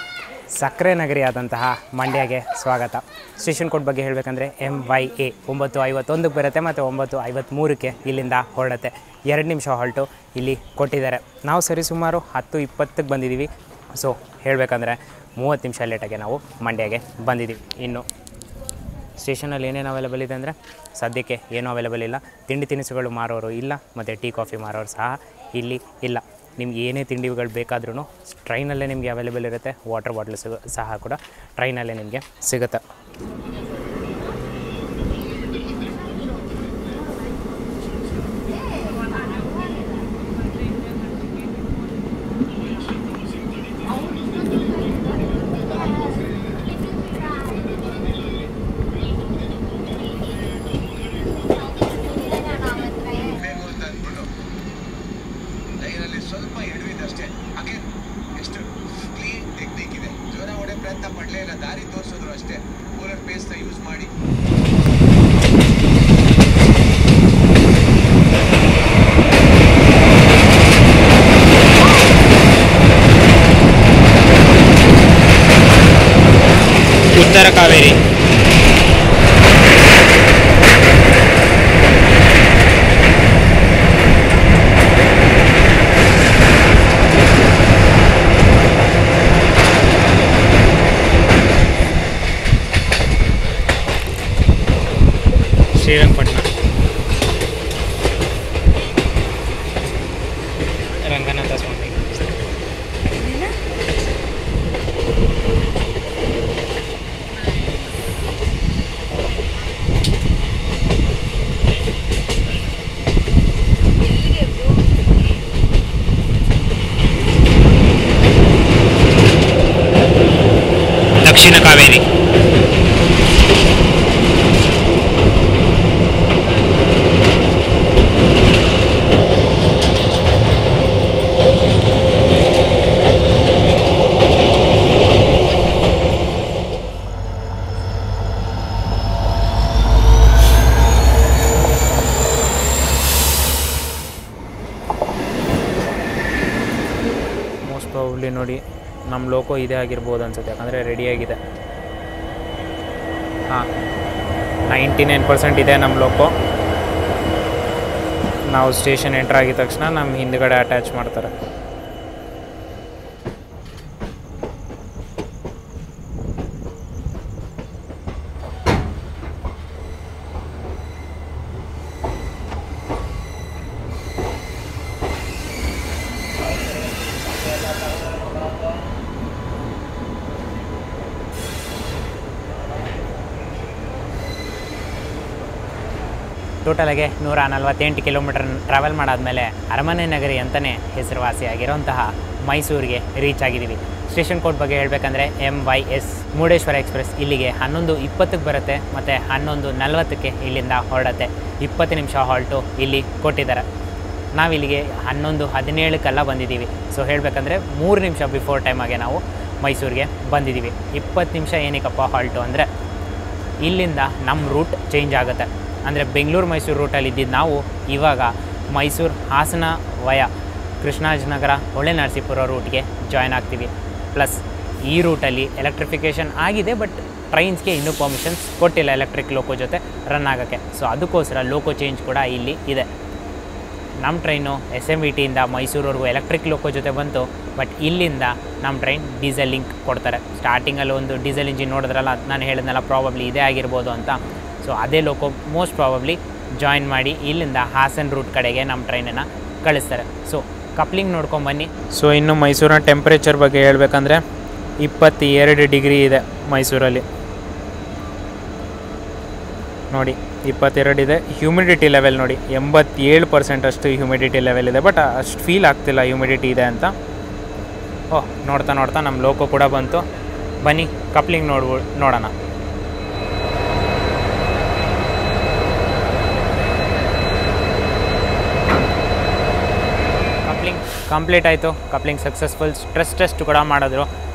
A: ಸಕ್ಕರೆ ನಗರಿ ಆದಂತಹ ಮಂಡ್ಯಗೆ ಸ್ವಾಗತ. ಸ್ಟೇಷನ್ ಕೋಡ್ ಬಗ್ಗೆ ಹೇಳಬೇಕಂದ್ರೆ MYA 9:51ಕ್ಕೆ ಬರುತ್ತೆ ಮತ್ತು 9:53ಕ್ಕೆ ಇಲ್ಲಿಂದ ಹೊರಡುತ್ತೆ. 2 ನಿಮಿಷ ಹಾಲ್ಟು ಇಲ್ಲಿ ಕೊಟ್ಟಿದ್ದಾರೆ. ನಾವು ಸರಿಸುಮಾರು 10:20ಕ್ಕೆ ಬಂದಿದ್ದೀವಿ. ಸೊ ಹೇಳಬೇಕಂದ್ರೆ 30 ನಿಮಿಷ ಲೇಟಾಗೆ ನಾವು ಮಂಡ್ಯಗೆ ಬಂದಿದ್ದೀವಿ. ಇನ್ನು ಸ್ಟೇಷನಲ್ಲಿ ಏನೇನು ಅವೈಲೇಬಲ್ ಇದೆ ಅಂದರೆ ಸದ್ಯಕ್ಕೆ ಏನೂ ಅವೈಲೇಬಲ್ ಇಲ್ಲ. ತಿಂಡಿ ತಿನಿಸುಗಳು ಮಾರೋರು ಇಲ್ಲ, ಮತ್ತು ಟೀ ಕಾಫಿ ಮಾರೋರು ಸಹ ಇಲ್ಲಿ ಇಲ್ಲ. ನಿಮ್ಗೆ ಏನೇ ತಿಂಡಿಗಳು ಬೇಕಾದ್ರೂ ಟ್ರೈನಲ್ಲೇ ನಿಮಗೆ ಅವೈಲೇಬಲ್ ಇರುತ್ತೆ. ವಾಟರ್ ಬಾಟ್ಲ್ ಸಹ ಕೂಡ ಟ್ರೈನಲ್ಲೇ ನಿಮಗೆ ಸಿಗುತ್ತೆ.
D: ಸ್ವಲ್ಪ ಎಡವಿದಷ್ಟೇ. ಹಾಗೆ ಎಷ್ಟು ಕ್ಲೀನ್ ಟೆಕ್ನಿಕ್ ಇದೆ. ಜೋರ ಹೊಡೆ ಪ್ರಯತ್ನ ಪಡಲೇ ಇಲ್ಲ, ದಾರಿ ತೋರಿಸಿದ್ರು ಅಷ್ಟೇ. ಕೂಲರ್ ಪೇಸ್ಟ್ನ ಯೂಸ್ ಮಾಡಿ
A: ಉತ್ತರ ಕಾವೇರಿ ಶ್ರೀರಂಗಪಟ್ಟಣ ರಂಗನಾಥ ಸ್ವಾಮಿ. ದಕ್ಷಿಣ ಕಾವೇರಿ. ಮೋಸ್ಟ್ ಪ್ರಾಬಬ್ಲಿ ನೋಡಿ ನಮ್ಮ ಲೋಕೋ ಇದೇ ಆಗಿರ್ಬೋದು ಅನ್ಸುತ್ತೆ, ಯಾಕಂದರೆ ರೆಡಿಯಾಗಿದೆ. ಹಾಂ, 99% ಇದೆ ನಮ್ಮ ಲೋಕೋ. ನಾವು ಸ್ಟೇಷನ್ ಎಂಟ್ರ್ ಆಗಿದ ತಕ್ಷಣ ನಮ್ಮ ಹಿಂದ್ಗಡೆ ಅಟ್ಯಾಚ್ ಮಾಡ್ತಾರೆ. ಟೋಟಲಾಗೆ 148 ಕಿಲೋಮೀಟರ್ ಟ್ರಾವೆಲ್ ಮಾಡಾದಮೇಲೆ ಅರಮನೆ ನಗರಿ ಅಂತಲೇ ಹೆಸರುವಾಸಿಯಾಗಿರೋಂತಹ ಮೈಸೂರಿಗೆ ರೀಚ್ ಆಗಿದ್ದೀವಿ. ಸ್ಟೇಷನ್ ಕೋಡ್ ಬಗ್ಗೆ ಹೇಳಬೇಕಂದ್ರೆ MYS ಮುರುಡೇಶ್ವರ ಎಕ್ಸ್ಪ್ರೆಸ್ ಇಲ್ಲಿಗೆ 11:20ಕ್ಕೆ ಬರುತ್ತೆ ಮತ್ತು 11:40ಕ್ಕೆ ಇಲ್ಲಿಂದ ಹೊರಡುತ್ತೆ. 20 ನಿಮಿಷ ಹಾಲ್ಟು ಇಲ್ಲಿ ಕೊಟ್ಟಿದ್ದಾರೆ. ನಾವಿಲ್ಲಿಗೆ 11:17ಕ್ಕೆಲ್ಲ ಬಂದಿದ್ದೀವಿ. ಸೊ ಹೇಳಬೇಕಂದ್ರೆ 3 ನಿಮಿಷ ಬಿಫೋರ್ ಟೈಮಾಗೆ ನಾವು ಮೈಸೂರಿಗೆ ಬಂದಿದ್ದೀವಿ. 20 ನಿಮಿಷ ಏನಕ್ಕಪ್ಪ ಹಾಲ್ಟು ಅಂದರೆ ಇಲ್ಲಿಂದ ನಮ್ಮ ರೂಟ್ ಚೇಂಜ್ ಆಗುತ್ತೆ. ಅಂದರೆ ಬೆಂಗಳೂರು ಮೈಸೂರು ರೂಟಲ್ಲಿ ಇದ್ದಿದ್ದು ನಾವು ಇವಾಗ ಮೈಸೂರು ಹಾಸನ ವಯ ಕೃಷ್ಣರಾಜನಗರ ಹೊಳೆ ನರಸೀಪುರ ರೂಟ್ಗೆ ಜಾಯ್ನ್ ಆಗ್ತೀವಿ. ಪ್ಲಸ್ ಈ ರೂಟಲ್ಲಿ ಎಲೆಕ್ಟ್ರಿಫಿಕೇಷನ್ ಆಗಿದೆ, ಬಟ್ ಟ್ರೈನ್ಸ್ಗೆ ಇನ್ನೂ ಪರ್ಮಿಷನ್ಸ್ ಕೊಟ್ಟಿಲ್ಲ ಎಲೆಕ್ಟ್ರಿಕ್ ಲೋಕೋ ಜೊತೆ ರನ್ ಆಗೋಕ್ಕೆ. ಸೊ ಅದಕ್ಕೋಸ್ಕರ ಲೋಕೋ ಚೇಂಜ್ ಕೂಡ ಇಲ್ಲಿ ಇದೆ. ನಮ್ಮ ಟ್ರೈನು SMVTಯಿಂದ ಮೈಸೂರವರೆಗೂ ಎಲೆಕ್ಟ್ರಿಕ್ ಲೋಕೋ ಜೊತೆ ಬಂತು, ಬಟ್ ಇಲ್ಲಿಂದ ನಮ್ಮ ಟ್ರೈನ್ ಡೀಸೆಲ್ ಲಿಂಕ್ ಕೊಡ್ತಾರೆ. ಸ್ಟಾರ್ಟಿಂಗಲ್ಲಿ ಒಂದು ಡೀಸೆಲ್ ಇಂಜಿನ್ ನೋಡಿದ್ರಲ್ಲ, ನಾನು ಹೇಳಿದ್ನಲ್ಲ ಪ್ರಾಬಬ್ಲಿ ಇದೇ ಆಗಿರ್ಬೋದು ಅಂತ. ಸೊ ಅದೇ ಲೋಕೋ ಮೋಸ್ಟ್ ಪ್ರಾಬಬ್ಲಿ ಜಾಯಿನ್ ಮಾಡಿ ಇಲ್ಲಿಂದ ಹಾಸನ್ ರೂಟ್ ಕಡೆಗೆ ನಮ್ಮ ಟ್ರೈನನ್ನು ಕಳಿಸ್ತಾರೆ. So coupling ನೋಡ್ಕೊಂಬನ್ನಿ. ಸೊ ಇನ್ನು ಮೈಸೂರಿನ ಟೆಂಪ್ರೇಚರ್ ಬಗ್ಗೆ ಹೇಳ್ಬೇಕಂದ್ರೆ 22 ಡಿಗ್ರಿ ಇದೆ ಮೈಸೂರಲ್ಲಿ ನೋಡಿ, 22 ಇದೆ. ಹ್ಯೂಮಿಡಿಟಿ ಲೆವೆಲ್ ನೋಡಿ 87% ಅಷ್ಟು ಹ್ಯೂಮಿಡಿಟಿ ಲೆವೆಲ್ ಇದೆ, ಬಟ್ ಅಷ್ಟು ಫೀಲ್ ಆಗ್ತಿಲ್ಲ ಹ್ಯೂಮಿಡಿಟಿ ಇದೆ ಅಂತ. ಓಹ್, ನೋಡ್ತಾ ನೋಡ್ತಾ ನಮ್ಮ ಲೋಕೋ ಕೂಡ ಬಂತು. ಬನ್ನಿ ಕಪ್ಲಿಂಗ್ ನೋಡೋಣ. ಕಪ್ಲಿಂಗ್ ಕಂಪ್ಲೀಟ್ ಆಯಿತು. Coupling successful. ಸ್ಟ್ರೆಸ್ ಟೆಸ್ಟ್ ಕೂಡ ಮಾಡಿದ್ರು,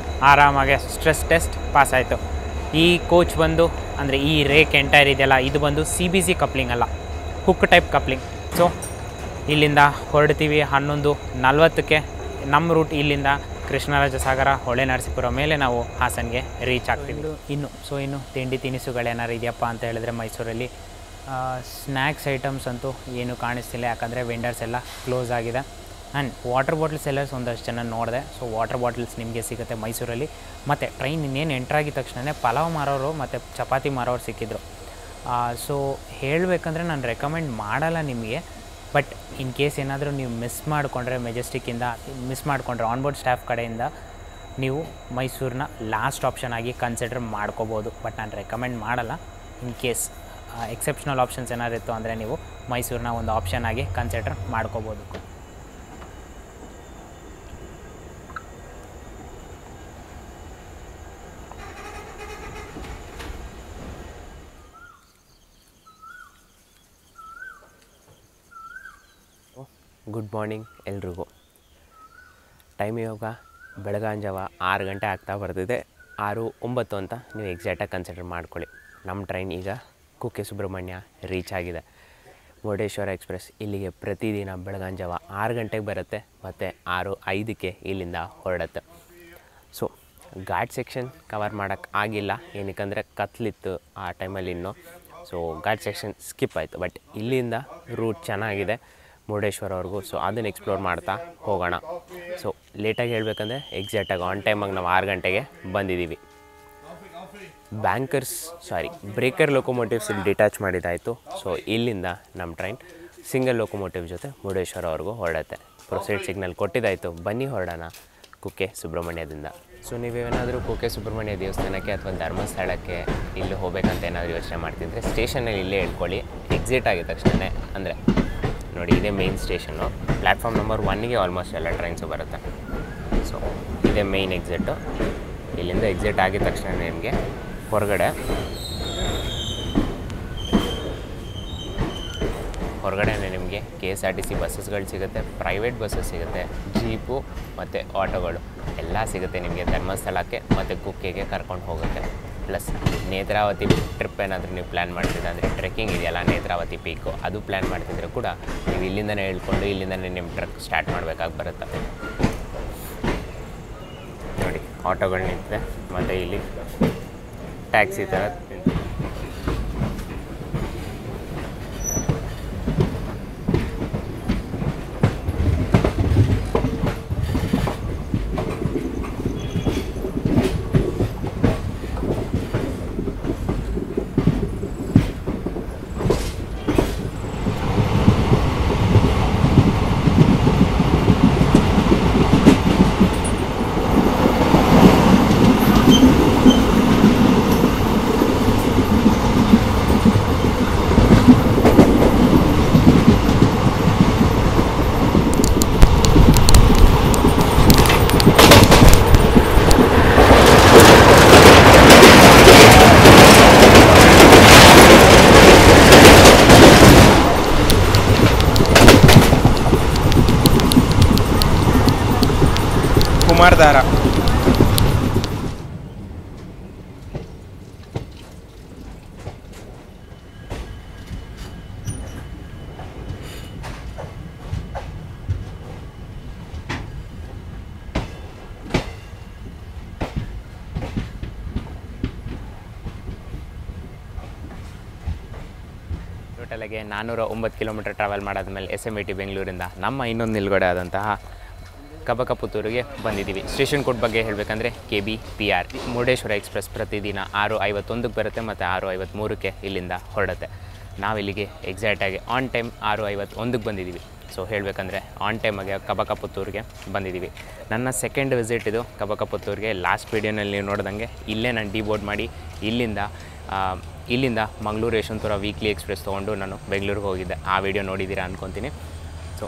A: ಆರಾಮಾಗೆ ಸ್ಟ್ರೆಸ್ ಟೆಸ್ಟ್ ಪಾಸ್ ಆಯಿತು. ಈ ಕೋಚ್ ಬಂದು ಅಂದರೆ ಈ ರೇಕ್ ಎಂಟೈರ್ ಇದೆಯಲ್ಲ, ಇದು ಬಂದು CBC ಕಪ್ಲಿಂಗ್ ಅಲ್ಲ, ಹುಕ್ ಟೈಪ್ ಕಪ್ಲಿಂಗ್. ಸೊ ಇಲ್ಲಿಂದ ಹೊರಡ್ತೀವಿ 11:40ಕ್ಕೆ. ನಮ್ಮ ರೂಟ್ ಇಲ್ಲಿಂದ ಕೃಷ್ಣರಾಜಸಾಗರ ಹೊಳೆ ನರಸೀಪುರ ಮೇಲೆ ನಾವು ಹಾಸನ್ಗೆ ರೀಚ್ ಆಗ್ತೀವಿ. ಇನ್ನು ತಿಂಡಿ ತಿನಿಸುಗಳೇನಾರು ಇದೆಯಪ್ಪ ಅಂತ ಹೇಳಿದ್ರೆ ಮೈಸೂರಲ್ಲಿ ಸ್ನ್ಯಾಕ್ಸ್ ಐಟಮ್ಸ್ ಅಂತೂ ಏನೂ ಕಾಣಿಸ್ತಿಲ್ಲ, ಯಾಕಂದರೆ ವೆಂಡರ್ಸ್ ಎಲ್ಲ ಕ್ಲೋಸ್ ಆಗಿದೆ. ಆ್ಯಂಡ್ ವಾಟರ್ ಬಾಟಲ್ ಸೆಲ್ಲರ್ಸ್ ಒಂದಷ್ಟು ಜನ ನೋಡಿದೆ. ಸೊ ವಾಟರ್ ಬಾಟಲ್ಸ್ ನಿಮಗೆ ಸಿಗುತ್ತೆ ಮೈಸೂರಲ್ಲಿ. ಮತ್ತು ಟ್ರೈನ್ ಇನ್ನೇನು ಎಂಟ್ರಾಗಿದ ತಕ್ಷಣ ಪಲಾವ್ ಮಾರೋರು ಮತ್ತು ಚಪಾತಿ ಮಾರೋರು ಸಿಕ್ಕಿದ್ರು. ಸೊ ಹೇಳಬೇಕಂದ್ರೆ ನಾನು ರೆಕಮೆಂಡ್ ಮಾಡಲ್ಲ ನಿಮಗೆ, ಬಟ್ ಇನ್ ಕೇಸ್ ಏನಾದರೂ ನೀವು ಮಿಸ್ ಮಾಡಿಕೊಂಡ್ರೆ ಮೆಜೆಸ್ಟಿಕ್ಕಿಂದ ಮಿಸ್ ಮಾಡಿಕೊಂಡ್ರೆ ಆನ್ಬೋರ್ಡ್ ಸ್ಟಾಫ್ ಕಡೆಯಿಂದ ನೀವು ಮೈಸೂರನ್ನ ಲಾಸ್ಟ್ ಆಪ್ಷನ್ ಆಗಿ ಕನ್ಸಿಡರ್ ಮಾಡ್ಕೋಬೋದು. ಬಟ್ ನಾನು ರೆಕಮೆಂಡ್ ಮಾಡಲ್ಲ. ಇನ್ ಕೇಸ್ ಎಕ್ಸೆಪ್ಷನಲ್ ಆಪ್ಷನ್ಸ್ ಏನಾದ್ರು ಇತ್ತು ಅಂದರೆ ನೀವು ಮೈಸೂರನ್ನ ಒಂದು ಆಪ್ಷನ್ ಆಗಿ ಕನ್ಸಿಡರ್ ಮಾಡ್ಕೋಬೋದು.
E: ಗುಡ್ ಮಾರ್ನಿಂಗ್ ಎಲ್ರಿಗೂ. ಟೈಮ್ ಇವಾಗ ಬೆಳಗಾಂಜಾವ 6 ಗಂಟೆ ಆಗ್ತಾ ಬರ್ತಿದೆ. 6:09 ಅಂತ ನೀವು ಎಕ್ಸಾಕ್ಟಾಗಿ ಕನ್ಸಿಡರ್ ಮಾಡ್ಕೊಳ್ಳಿ. ನಮ್ಮ ಟ್ರೈನ್ ಈಗ ಕುಕ್ಕೆ ಸುಬ್ರಹ್ಮಣ್ಯ ರೀಚ್ ಆಗಿದೆ. ಮುರುಡೇಶ್ವರ ಎಕ್ಸ್ಪ್ರೆಸ್ ಇಲ್ಲಿಗೆ ಪ್ರತಿದಿನ ಬೆಳಗಾಂಜಾವ 6 ಗಂಟೆಗೆ ಬರುತ್ತೆ ಮತ್ತು 6:05ಕ್ಕೆ ಇಲ್ಲಿಂದ ಹೊರಡುತ್ತೆ. ಸೊ ಘಾಟ್ ಸೆಕ್ಷನ್ ಕವರ್ ಮಾಡೋಕ್ಕೆ ಆಗಿಲ್ಲ, ಏನಕ್ಕಂದರೆ ಕತ್ಲಿತ್ತು ಆ ಟೈಮಲ್ಲಿ ಇನ್ನೂ. ಸೊ ಘಾಟ್ ಸೆಕ್ಷನ್ ಸ್ಕಿಪ್ ಆಯಿತು. ಬಟ್ ಇಲ್ಲಿಂದ ರೂಟ್ ಚೆನ್ನಾಗಿದೆ ಮುರುಡೇಶ್ವರವರೆಗೂ. ಸೊ ಅದನ್ನು ಎಕ್ಸ್ಪ್ಲೋರ್ ಮಾಡ್ತಾ ಹೋಗೋಣ. ಸೊ ಲೇಟಾಗಿ ಹೇಳಬೇಕಂದ್ರೆ ಎಕ್ಸಾಕ್ಟಾಗಿ ಆನ್ ಟೈಮಾಗಿ ನಾವು 6 ಗಂಟೆಗೆ ಬಂದಿದ್ದೀವಿ. ಬ್ರೇಕರ್ ಲೊಕೊಮೋಟಿವ್ಸ್ ಇಲ್ಲಿ ಡಿಟ್ಯಾಚ್ ಮಾಡಿದ್ದಾಯಿತು. ಸೊ ಇಲ್ಲಿಂದ ನಮ್ಮ ಟ್ರೈನ್ ಸಿಂಗಲ್ ಲೊಕೊಮೋಟಿವ್ ಜೊತೆ ಮುರುಡೇಶ್ವರವರೆಗೂ ಹೊರಡುತ್ತೆ. ಪ್ರೊಸೀಡ್ ಸಿಗ್ನಲ್ ಕೊಟ್ಟಿದ್ದಾಯಿತು, ಬನ್ನಿ ಹೊರಡೋಣ ಕುಕ್ಕೆ ಸುಬ್ರಹ್ಮಣ್ಯದಿಂದ. ಸೊ ನೀವೇನಾದರೂ ಕುಕ್ಕೆ ಸುಬ್ರಹ್ಮಣ್ಯ ದೇವಸ್ಥಾನಕ್ಕೆ ಅಥವಾ ಧರ್ಮಸ್ಥಳಕ್ಕೆ ಇಲ್ಲಿ ಹೋಗ್ಬೇಕಂತ ಏನಾದರೂ ಯೋಚನೆ ಮಾಡ್ತಿದ್ರೆ ಸ್ಟೇಷನಲ್ಲಿ ಇಲ್ಲೇ ಹೇಳ್ಕೊಳ್ಳಿ. ಎಕ್ಸಿಟ್ ಆಗಿದ ತಕ್ಷಣ ಅಂದರೆ ನೋಡಿ ಇದೇ ಮೇಯ್ನ್ ಸ್ಟೇಷನ್ನು. ಪ್ಲ್ಯಾಟ್ಫಾರ್ಮ್ ನಂಬರ್ 1ಗೆ ಆಲ್ಮೋಸ್ಟ್ ಎಲ್ಲ ಟ್ರೈನ್ಸು ಬರುತ್ತೆ. ಸೊ ಇದೇ ಮೇಯ್ನ್ ಎಕ್ಸಿಟ್ಟು. ಇಲ್ಲಿಂದ ಎಕ್ಸಿಟ್ ಆಗಿದ ತಕ್ಷಣ ನಿಮಗೆ ಹೊರಗಡೆನೇ ನಿಮಗೆ KSRTC ಬಸ್ಸಸ್ಗಳು ಸಿಗುತ್ತೆ, ಪ್ರೈವೇಟ್ ಬಸ್ಸಸ್ ಸಿಗುತ್ತೆ, ಜೀಪು ಮತ್ತು ಆಟೋಗಳು ಎಲ್ಲ ಸಿಗುತ್ತೆ ನಿಮಗೆ ಧರ್ಮಸ್ಥಳಕ್ಕೆ ಮತ್ತು ಕುಕ್ಕೆಗೆ ಕರ್ಕೊಂಡು ಹೋಗುತ್ತೆ. ಪ್ಲಸ್ ನೇತ್ರಾವತಿ ಟ್ರಿಪ್ ಏನಾದರೂ ನೀವು ಪ್ಲ್ಯಾನ್ ಮಾಡ್ತಿದ್ದೆ ಅಂದರೆ ಟ್ರೆಕ್ಕಿಂಗ್ ಇದೆಯಲ್ಲ ನೇತ್ರಾವತಿ ಪೀಕು, ಅದು ಪ್ಲ್ಯಾನ್ ಮಾಡ್ತಿದ್ರೆ ಕೂಡ ನೀವು ಇಲ್ಲಿಂದನೇ ಹೇಳ್ಕೊಂಡು ಇಲ್ಲಿಂದನೇ ನಿಮ್ಮ ಟ್ರೆಕ್ ಸ್ಟಾರ್ಟ್ ಮಾಡಬೇಕಾಗಿ ಬರುತ್ತೆ. ನೋಡಿ ಆಟೋಗಳು ನಿಂತಿದೆ ಮತ್ತು ಇಲ್ಲಿ ಟ್ಯಾಕ್ಸಿ ಥರ ಟೋಟಲಾಗಿ 409 ಕಿಲೋಮೀಟರ್ ಟ್ರಾವೆಲ್ ಮಾಡಾದ್ಮೇಲೆ SMAT ಬೆಂಗಳೂರಿಂದ ನಮ್ಮ ಇನ್ನೊಂದು ನಿಲ್ಗಡೆ ಆದಂತಹ ಕಬಕಪುತ್ತೂರಿಗೆ ಬಂದಿದ್ದೀವಿ. ಸ್ಟೇಷನ್ ಕೋಡ್ ಬಗ್ಗೆ ಹೇಳಬೇಕಂದ್ರೆ KBPR. ಮುರುಡೇಶ್ವರ ಎಕ್ಸ್ಪ್ರೆಸ್ ಪ್ರತಿದಿನ 6:51ಕ್ಕೆ ಬರುತ್ತೆ ಮತ್ತು 6:53ಕ್ಕೆ ಇಲ್ಲಿಂದ ಹೊರಡುತ್ತೆ. ನಾವಿಲ್ಲಿಗೆ ಎಕ್ಸಾಕ್ಟಾಗಿ ಆನ್ ಟೈಮ್ 6:51ಕ್ಕೆ ಬಂದಿದ್ದೀವಿ. ಸೊ ಹೇಳಬೇಕಂದ್ರೆ ಆನ್ ಟೈಮಾಗೆ ಕಬಕಪುತ್ತೂರಿಗೆ ಬಂದಿದ್ದೀವಿ. ನನ್ನ ಸೆಕೆಂಡ್ ವಿಸಿಟ್ ಇದು ಕಬಕಪುತ್ತೂರಿಗೆ. ಲಾಸ್ಟ್ ವೀಡಿಯೋನಲ್ಲಿ ನೀವು ನೋಡ್ದಂಗೆ ಇಲ್ಲೇ ನಾನು ಡಿಬೋರ್ಡ್ ಮಾಡಿ ಇಲ್ಲಿಂದ ಮಂಗಳೂರು ಯಶವಂತಪುರ ವೀಕ್ಲಿ ಎಕ್ಸ್ಪ್ರೆಸ್ ತೊಗೊಂಡು ನಾನು ಬೆಂಗಳೂರಿಗೆ ಹೋಗಿದ್ದೆ. ಆ ವಿಡಿಯೋ ನೋಡಿದ್ದೀರಾ ಅಂದ್ಕೊತೀನಿ. ಸೊ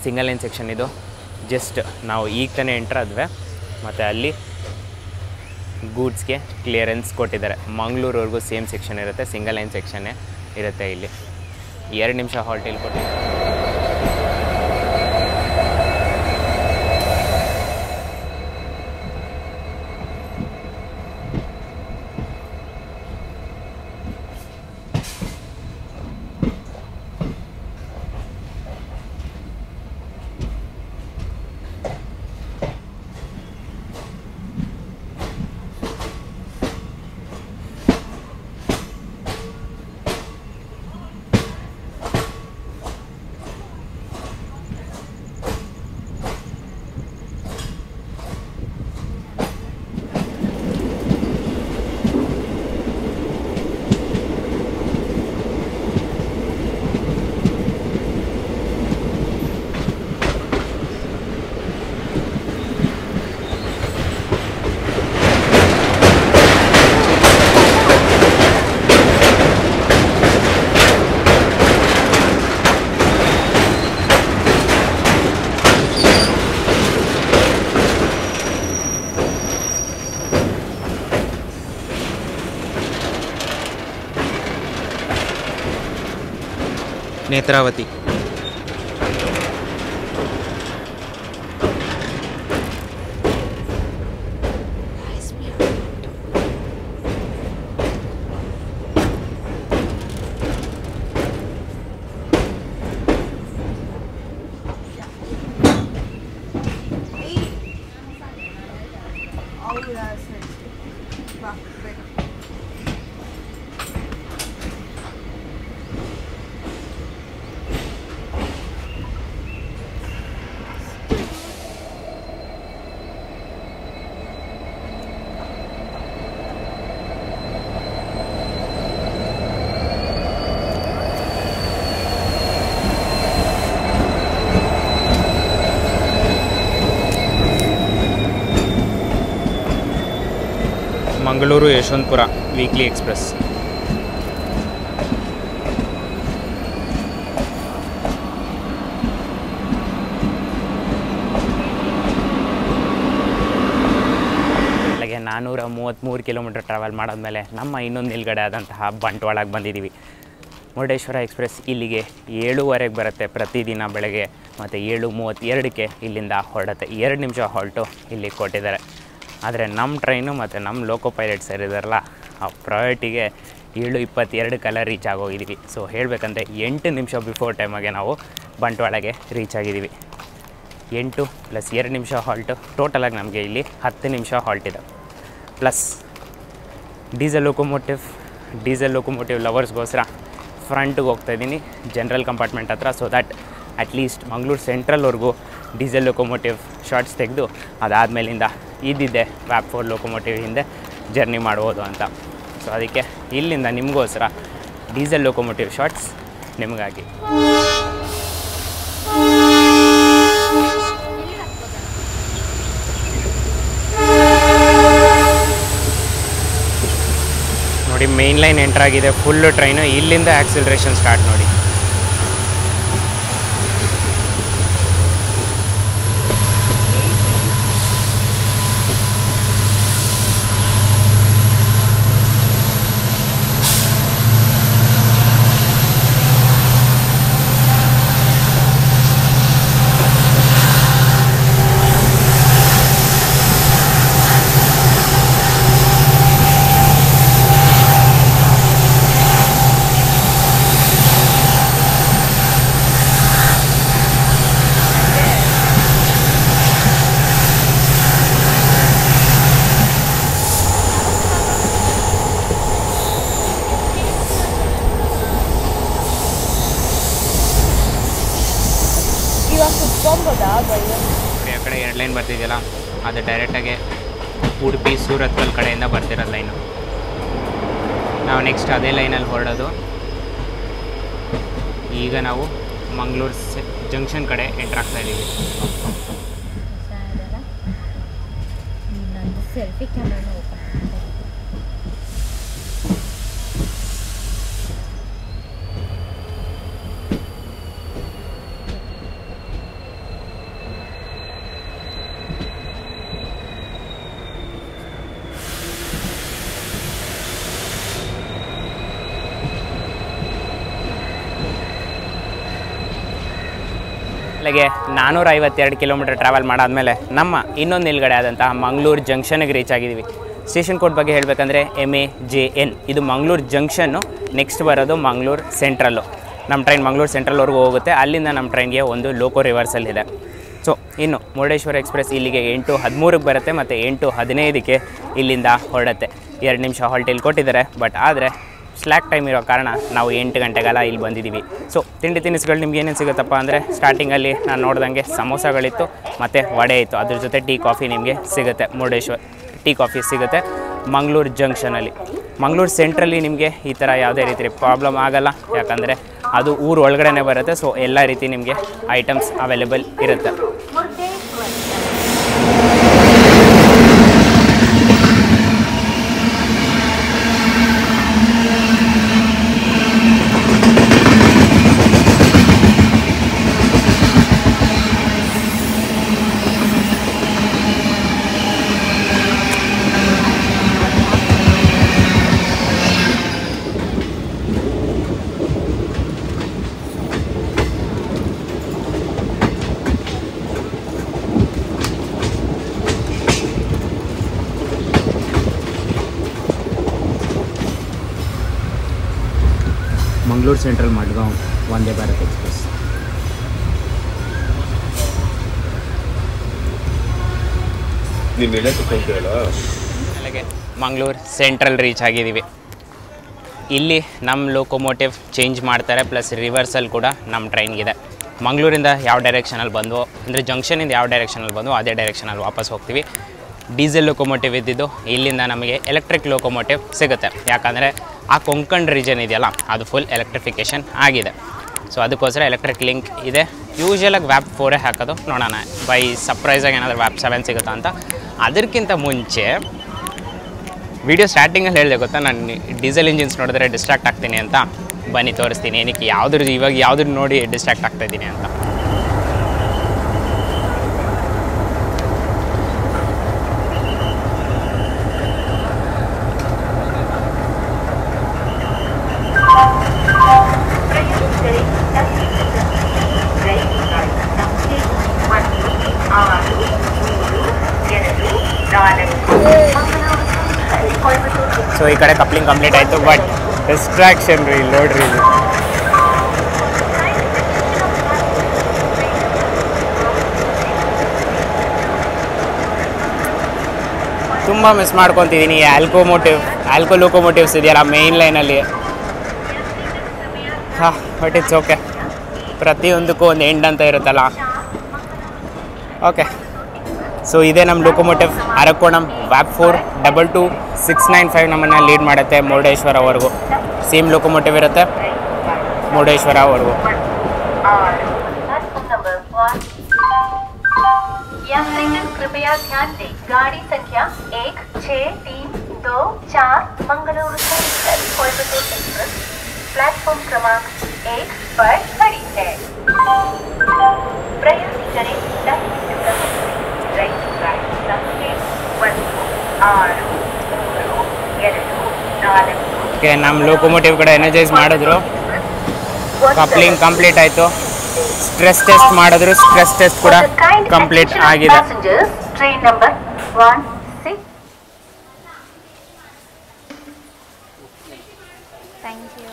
E: ಸಿಂಗಲ್ ಲೈನ್ ಸೆಕ್ಷನ್ ಇದು. ಜಸ್ಟ್ ನಾವು ಈಗ ತಾನೇ ಎಂಟ್ರ್ ಆದ್ವಿ ಮತ್ತು ಅಲ್ಲಿ ಗೂಡ್ಸ್ಗೆ ಕ್ಲಿಯರೆನ್ಸ್ ಕೊಟ್ಟಿದ್ದಾರೆ. ಮಂಗಳೂರವರೆಗೂ ಸೇಮ್ ಸೆಕ್ಷನ್ ಇರುತ್ತೆ, ಸಿಂಗಲ್ ಲೈನ್ ಸೆಕ್ಷನ್ನೇ ಇರುತ್ತೆ. ಇಲ್ಲಿ 2 ನಿಮಿಷ ಹಾಲ್ಟ್ ಇಲ್ಲಿ ಕೊಟ್ಟಿದ್ದಾರೆ. ನೇತ್ರಾವತಿ. Mangaluru Yeshwantpur weekly express. ಅಲ್ಲಿಗೆ 433 ಕಿಲೋಮೀಟರ್ ಟ್ರಾವೆಲ್ ಮಾಡಾದ್ಮೇಲೆ ನಮ್ಮ ಇನ್ನೊಂದು ನಿಲ್ಗಡೆ ಆದಂತಹ ಬಂಟ್ವಾಳಕ್ಕೆ ಬಂದಿದ್ದೀವಿ. ಮುರುಡೇಶ್ವರ ಎಕ್ಸ್ಪ್ರೆಸ್ ಇಲ್ಲಿಗೆ 7:15ಕ್ಕೆ ಬರುತ್ತೆ ಪ್ರತಿದಿನ ಬೆಳಗ್ಗೆ ಮತ್ತು 7:32ಕ್ಕೆ ಇಲ್ಲಿಂದ ಹೊರಡುತ್ತೆ. 2 ನಿಮಿಷ ಹಾಲ್ಟು ಇಲ್ಲಿ ಕೊಟ್ಟಿದ್ದಾರೆ. ಆದರೆ ನಮ್ಮ ಟ್ರೈನು ಮತ್ತು ನಮ್ಮ ಲೋಕೋ ಪೈಲಟ್ಸ್ ಇದ್ದಾರಲ್ಲ, ಆ ಪ್ರಯಾರಿಟಿಗೆ 7:22 ರೀಚ್ ಆಗೋಗಿದ್ದೀವಿ. ಸೊ ಹೇಳಬೇಕಂದ್ರೆ 8 ನಿಮಿಷ ಬಿಫೋರ್ ಟೈಮಾಗೆ ನಾವು ಬಂಟ್ವಾಳಗೆ ರೀಚ್ ಆಗಿದ್ದೀವಿ. 8 + 2 ನಿಮಿಷ ಹಾಲ್ಟು, ಟೋಟಲಾಗಿ ನಮಗೆ ಇಲ್ಲಿ 10 ನಿಮಿಷ ಹಾಲ್ಟ್ ಇದೆ. ಪ್ಲಸ್ ಡೀಸೆಲ್ ಲೊಕೊಮೋಟಿವ್ ಲವರ್ಸ್ಗೋಸ್ಕರ ಫ್ರಂಟಿಗೆ ಹೋಗ್ತಾಯಿದ್ದೀನಿ ಜನರಲ್ ಕಂಪಾರ್ಟ್ಮೆಂಟ್ ಹತ್ರ. ಸೊ ದ್ಯಾಟ್ ಅಟ್ಲೀಸ್ಟ್ ಮಂಗಳೂರು ಸೆಂಟ್ರಲ್ವರೆಗೂ ಡೀಸೆಲ್ ಲೊಕೊಮೋಟಿವ್ ಶಾರ್ಟ್ಸ್ ತೆಗೆದು ಅದಾದಮೇಲಿಂದ ಇದ್ದಿದ್ದೆ ವ್ಯಾಪ್ 4 ಲೊಕೊಮೋಟಿವ್ ಹಿಂದೆ ಜರ್ನಿ ಮಾಡ್ಬೋದು ಅಂತ. ಸೊ ಅದಕ್ಕೆ ಇಲ್ಲಿಂದ ನಿಮಗೋಸ್ಕರ ಡೀಸೆಲ್ ಲೊಕೊಮೋಟಿವ್ ಶಾರ್ಟ್ಸ್ ನಿಮಗಾಗಿ. ನೋಡಿ ಮೇನ್ ಲೈನ್ ಎಂಟರ್ ಆಗಿದೆ, ಫುಲ್ಲು ಟ್ರೈನು. ಇಲ್ಲಿಂದ ಆಕ್ಸಿಲರೇಷನ್ ಸ್ಟಾರ್ಟ್ ನೋಡಿ.
A: ಆ ಕಡೆ 2 ಲೈನ್ ಬರ್ತಿದೆಯಲ್ಲ, ಅದು ಡೈರೆಕ್ಟಾಗಿ ಉಡುಪಿ ಸೂರತ್ಕಲ್ ಕಡೆಯಿಂದ ಬರ್ತಿರೋದು ಲೈನು. ನಾವು ನೆಕ್ಸ್ಟ್ ಅದೇ ಲೈನಲ್ಲಿ ಹೊರಡೋದು. ಈಗ ನಾವು ಮಂಗಳೂರು ಜಂಕ್ಷನ್ ಕಡೆ ಎಂಟ್ರ್ ಆಗ್ತಾ ಇದ್ದೀವಿ.
F: ಸೆಲ್ಫಿ ಕ್ಯಾಮ್ರಾನ ಓಪನ್
A: ಅಲ್ಲಿಗೆ 452 ಕಿಲೋಮೀಟರ್ ಟ್ರಾವೆಲ್ ಮಾಡಾದಮೇಲೆ ನಮ್ಮ ಇನ್ನೊಂದು ನಿಲ್ಗಡೆ ಆದಂತಹ ಮಂಗಳೂರು ಜಂಕ್ಷನ್ಗೆ ರೀಚ್ ಆಗಿದ್ದೀವಿ. ಸ್ಟೇಷನ್ ಕೋಡ್ ಬಗ್ಗೆ ಹೇಳಬೇಕಂದ್ರೆ MAJN. ಇದು ಮಂಗಳೂರು ಜಂಕ್ಷನ್ನು. ನೆಕ್ಸ್ಟ್ ಬರೋದು ಮಂಗಳೂರು ಸೆಂಟ್ರಲ್ಲು. ನಮ್ಮ ಟ್ರೈನ್ ಮಂಗಳೂರು ಸೆಂಟ್ರಲ್ವರೆಗೂ ಹೋಗುತ್ತೆ. ಅಲ್ಲಿಂದ ನಮ್ಮ ಟ್ರೈನ್ಗೆ ಒಂದು ಲೋಕೋ ರಿವರ್ಸಲ್ ಇದೆ. ಸೊ ಇನ್ನು ಮುರುಡೇಶ್ವರ ಎಕ್ಸ್ಪ್ರೆಸ್ ಇಲ್ಲಿಗೆ 8:13ಕ್ಕೆ ಬರುತ್ತೆ ಮತ್ತು 8:15ಕ್ಕೆ ಇಲ್ಲಿಂದ ಹೊರಡುತ್ತೆ. 2 ನಿಮಿಷ ಹಾಲ್ಟೇಲಿ ಕೊಟ್ಟಿದ್ದಾರೆ. ಬಟ್ ಆದರೆ ಸ್ಲ್ಯಾಕ್ ಟೈಮ್ ಇರೋ ಕಾರಣ ನಾವು 8 ಗಂಟೆಗೆಲ್ಲ ಇಲ್ಲಿ ಬಂದಿದ್ದೀವಿ. ಸೊ ತಿಂಡಿ ತಿನಿಸುಗಳು ನಿಮ್ಗೆ ಏನೇನು ಸಿಗುತ್ತಪ್ಪ ಅಂದರೆ ಸ್ಟಾರ್ಟಿಂಗಲ್ಲಿ ನಾನು ನೋಡ್ದಂಗೆ ಸಮೋಸಗಳಿತ್ತು ಮತ್ತು ವಡೆ ಇತ್ತು. ಅದ್ರ ಜೊತೆ ಟೀ ಕಾಫಿ ನಿಮಗೆ ಸಿಗುತ್ತೆ. ಮುರುಡೇಶ್ವರ ಟೀ ಕಾಫಿ ಸಿಗುತ್ತೆ ಮಂಗಳೂರು ಜಂಕ್ಷನಲ್ಲಿ. ಮಂಗಳೂರು ಸೆಂಟ್ರಲ್ಲಿ ನಿಮಗೆ ಈ ಥರ ಯಾವುದೇ ರೀತಿ ಪ್ರಾಬ್ಲಮ್ ಆಗೋಲ್ಲ, ಯಾಕಂದರೆ ಅದು ಊರು ಒಳಗಡೆ ಬರುತ್ತೆ. ಸೊ ಎಲ್ಲ ರೀತಿ ನಿಮಗೆ ಐಟಮ್ಸ್ ಅವೈಲೇಬಲ್ ಇರುತ್ತೆ. Mangaluru central Madgaon Vande Bharat express. ಅಲ್ಲಿಗೆ ಮಂಗಳೂರು ಸೆಂಟ್ರಲ್ ರೀಚ್ ಆಗಿದ್ದೀವಿ. ಇಲ್ಲಿ ನಮ್ಮ ಲೋಕೋಮೋಟಿವ್ ಚೇಂಜ್ ಮಾಡ್ತಾರೆ, ಪ್ಲಸ್ ರಿವರ್ಸಲ್ ಕೂಡ ನಮ್ಮ ಟ್ರೈನ್ಗಿದೆ. ಮಂಗಳೂರಿಂದ ಯಾವ ಡೈರೆಕ್ಷನಲ್ಲಿ ಬಂದು ಅಂದರೆ ಜಂಕ್ಷನಿಂದ ಯಾವ ಡೈರೆಕ್ಷನಲ್ಲಿ ಬಂದು ಅದೇ ಡೈರೆಕ್ಷನಲ್ಲಿ ವಾಪಸ್ ಹೋಗ್ತೀವಿ. ಡೀಸೆಲ್ ಲೋಕೋಮೋಟಿವ್ ಇದ್ದಿದ್ದು ಇಲ್ಲಿಂದ ನಮಗೆ ಎಲೆಕ್ಟ್ರಿಕ್ ಲೋಕೋಮೋಟಿವ್ ಸಿಗುತ್ತೆ. ಯಾಕಂದರೆ ಆ ಕೊಂಕಣ್ ರೀಜನ್ ಇದೆಯಲ್ಲ ಅದು ಫುಲ್ ಎಲೆಕ್ಟ್ರಿಫಿಕೇಷನ್ ಆಗಿದೆ. ಸೊ ಅದಕ್ಕೋಸ್ಕರ ಎಲೆಕ್ಟ್ರಿಕ್ ಲಿಂಕ್ ಇದೆ. ಯೂಶ್ವಲಾಗಿ ವ್ಯಾಪ್ 4 ಹಾಕೋದು. ನೋಡೋಣ ಬೈ ಸರ್ಪ್ರೈಸಾಗಿ ಏನಾದರೂ ವ್ಯಾಪ್ 7 ಸಿಗುತ್ತಾ ಅಂತ. ಅದಕ್ಕಿಂತ ಮುಂಚೆ ವಿಡಿಯೋ ಸ್ಟಾರ್ಟಿಂಗಲ್ಲಿ ಹೇಳಿದೆ ಗೊತ್ತಾ, ನಾನು ಡೀಸೆಲ್ ಇಂಜಿನ್ಸ್ ನೋಡಿದ್ರೆ ಡಿಸ್ಟ್ರಾಕ್ಟ್ ಆಗ್ತೀನಿ ಅಂತ. ಬನ್ನಿ ತೋರಿಸ್ತೀನಿ ಏನಕ್ಕೆ ಇವಾಗ ಯಾವ್ದು ನೋಡಿ ಡಿಸ್ಟ್ರಾಕ್ಟ್ ಆಗ್ತಾಯಿದ್ದೀನಿ ಅಂತ. ಸೊ ಈ ಕಡೆ ಕಪ್ಲಿಂಗ್ ಕಂಪ್ಲೀಟ್ ಆಯಿತು. ಬಟ್ ಡಿಸ್ಟ್ರಾಕ್ಷನ್ ರೀ ನೋಡ್ರಿ, ಇದು ತುಂಬ ಮಿಸ್ ಮಾಡ್ಕೊತಿದ್ದೀನಿ. ಆಲ್ಕೋ ಲೋಕೋಮೋಟಿವ್ಸ್ ಇದೆಯಲ್ಲ ಮೇಯ್ನ್ ಲೈನಲ್ಲಿ. ಬಟ್ ಇಟ್ಸ್ ಓಕೆ, ಪ್ರತಿಯೊಂದಕ್ಕೂ ಒಂದು ಎಂಡ್ ಅಂತ ಇರುತ್ತಲ್ಲ. ಓಕೆ, ಸೊ ಇದೇ ನಮ್ಮ ಲೋಕೋಮೋಟಿವ್ ಅರಕೋಣಂ ವ್ಯಾಪ್ 422-695 ನಮ್ಮನ್ನು ಲೀಡ್ ಮಾಡುತ್ತೆ ಮುರುಡೇಶ್ವರವರೆಗೂ. ಸೇಮ್ ಲೋಕೋಮೋಟಿವ್ ಇರುತ್ತೆ ಮುರುಡೇಶ್ವರವರೆಗೂ.
F: यात्रीगण कृपया ध्यान दें, गाड़ी संख्या 16324 Mangaluru central Coimbatore express platform क्रमांक 1 पर खड़ी है. प्रयास करें
A: ಓಕೆ, ನಮ್ಮ ಲೋಕೋಮೋಟಿವ್ ಕಡೆ ಎನರ್ಜೈಸ್ ಮಾಡಿದ್ರು. ಕಪ್ಲಿಂಗ್ ಕಂಪ್ಲೀಟ್ ಆಯಿತು. ಸ್ಟ್ರೆಸ್ ಟೆಸ್ಟ್ ಮಾಡಿದ್ರು. ಸ್ಟ್ರೆಸ್ ಟೆಸ್ಟ್ ಕೂಡ ಕಂಪ್ಲೀಟ್ ಆಗಿದೆ.
F: Train number 16. Thank you.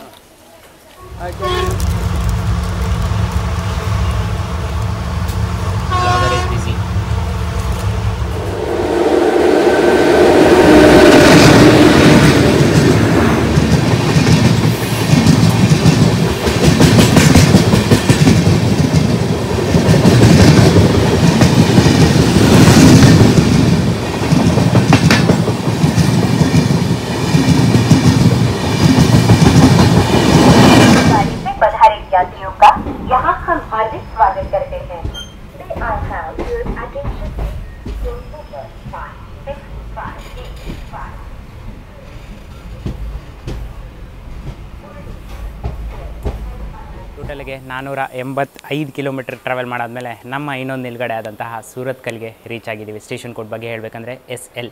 A: ಟೋಟಲ್ಗೆ 485 ಕಿಲೋಮೀಟರ್ ಟ್ರಾವೆಲ್ ಮಾಡಾದಮೇಲೆ ನಮ್ಮ ಇನ್ನೊಂದು ನಿಲ್ಗಡೆ ಆದಂತಹ ಸೂರತ್ಕಲ್ಗೆ ರೀಚ್ ಆಗಿದ್ದೀವಿ. ಸ್ಟೇಷನ್ ಕೋಡ್ ಬಗ್ಗೆ ಹೇಳಬೇಕಂದ್ರೆ SL.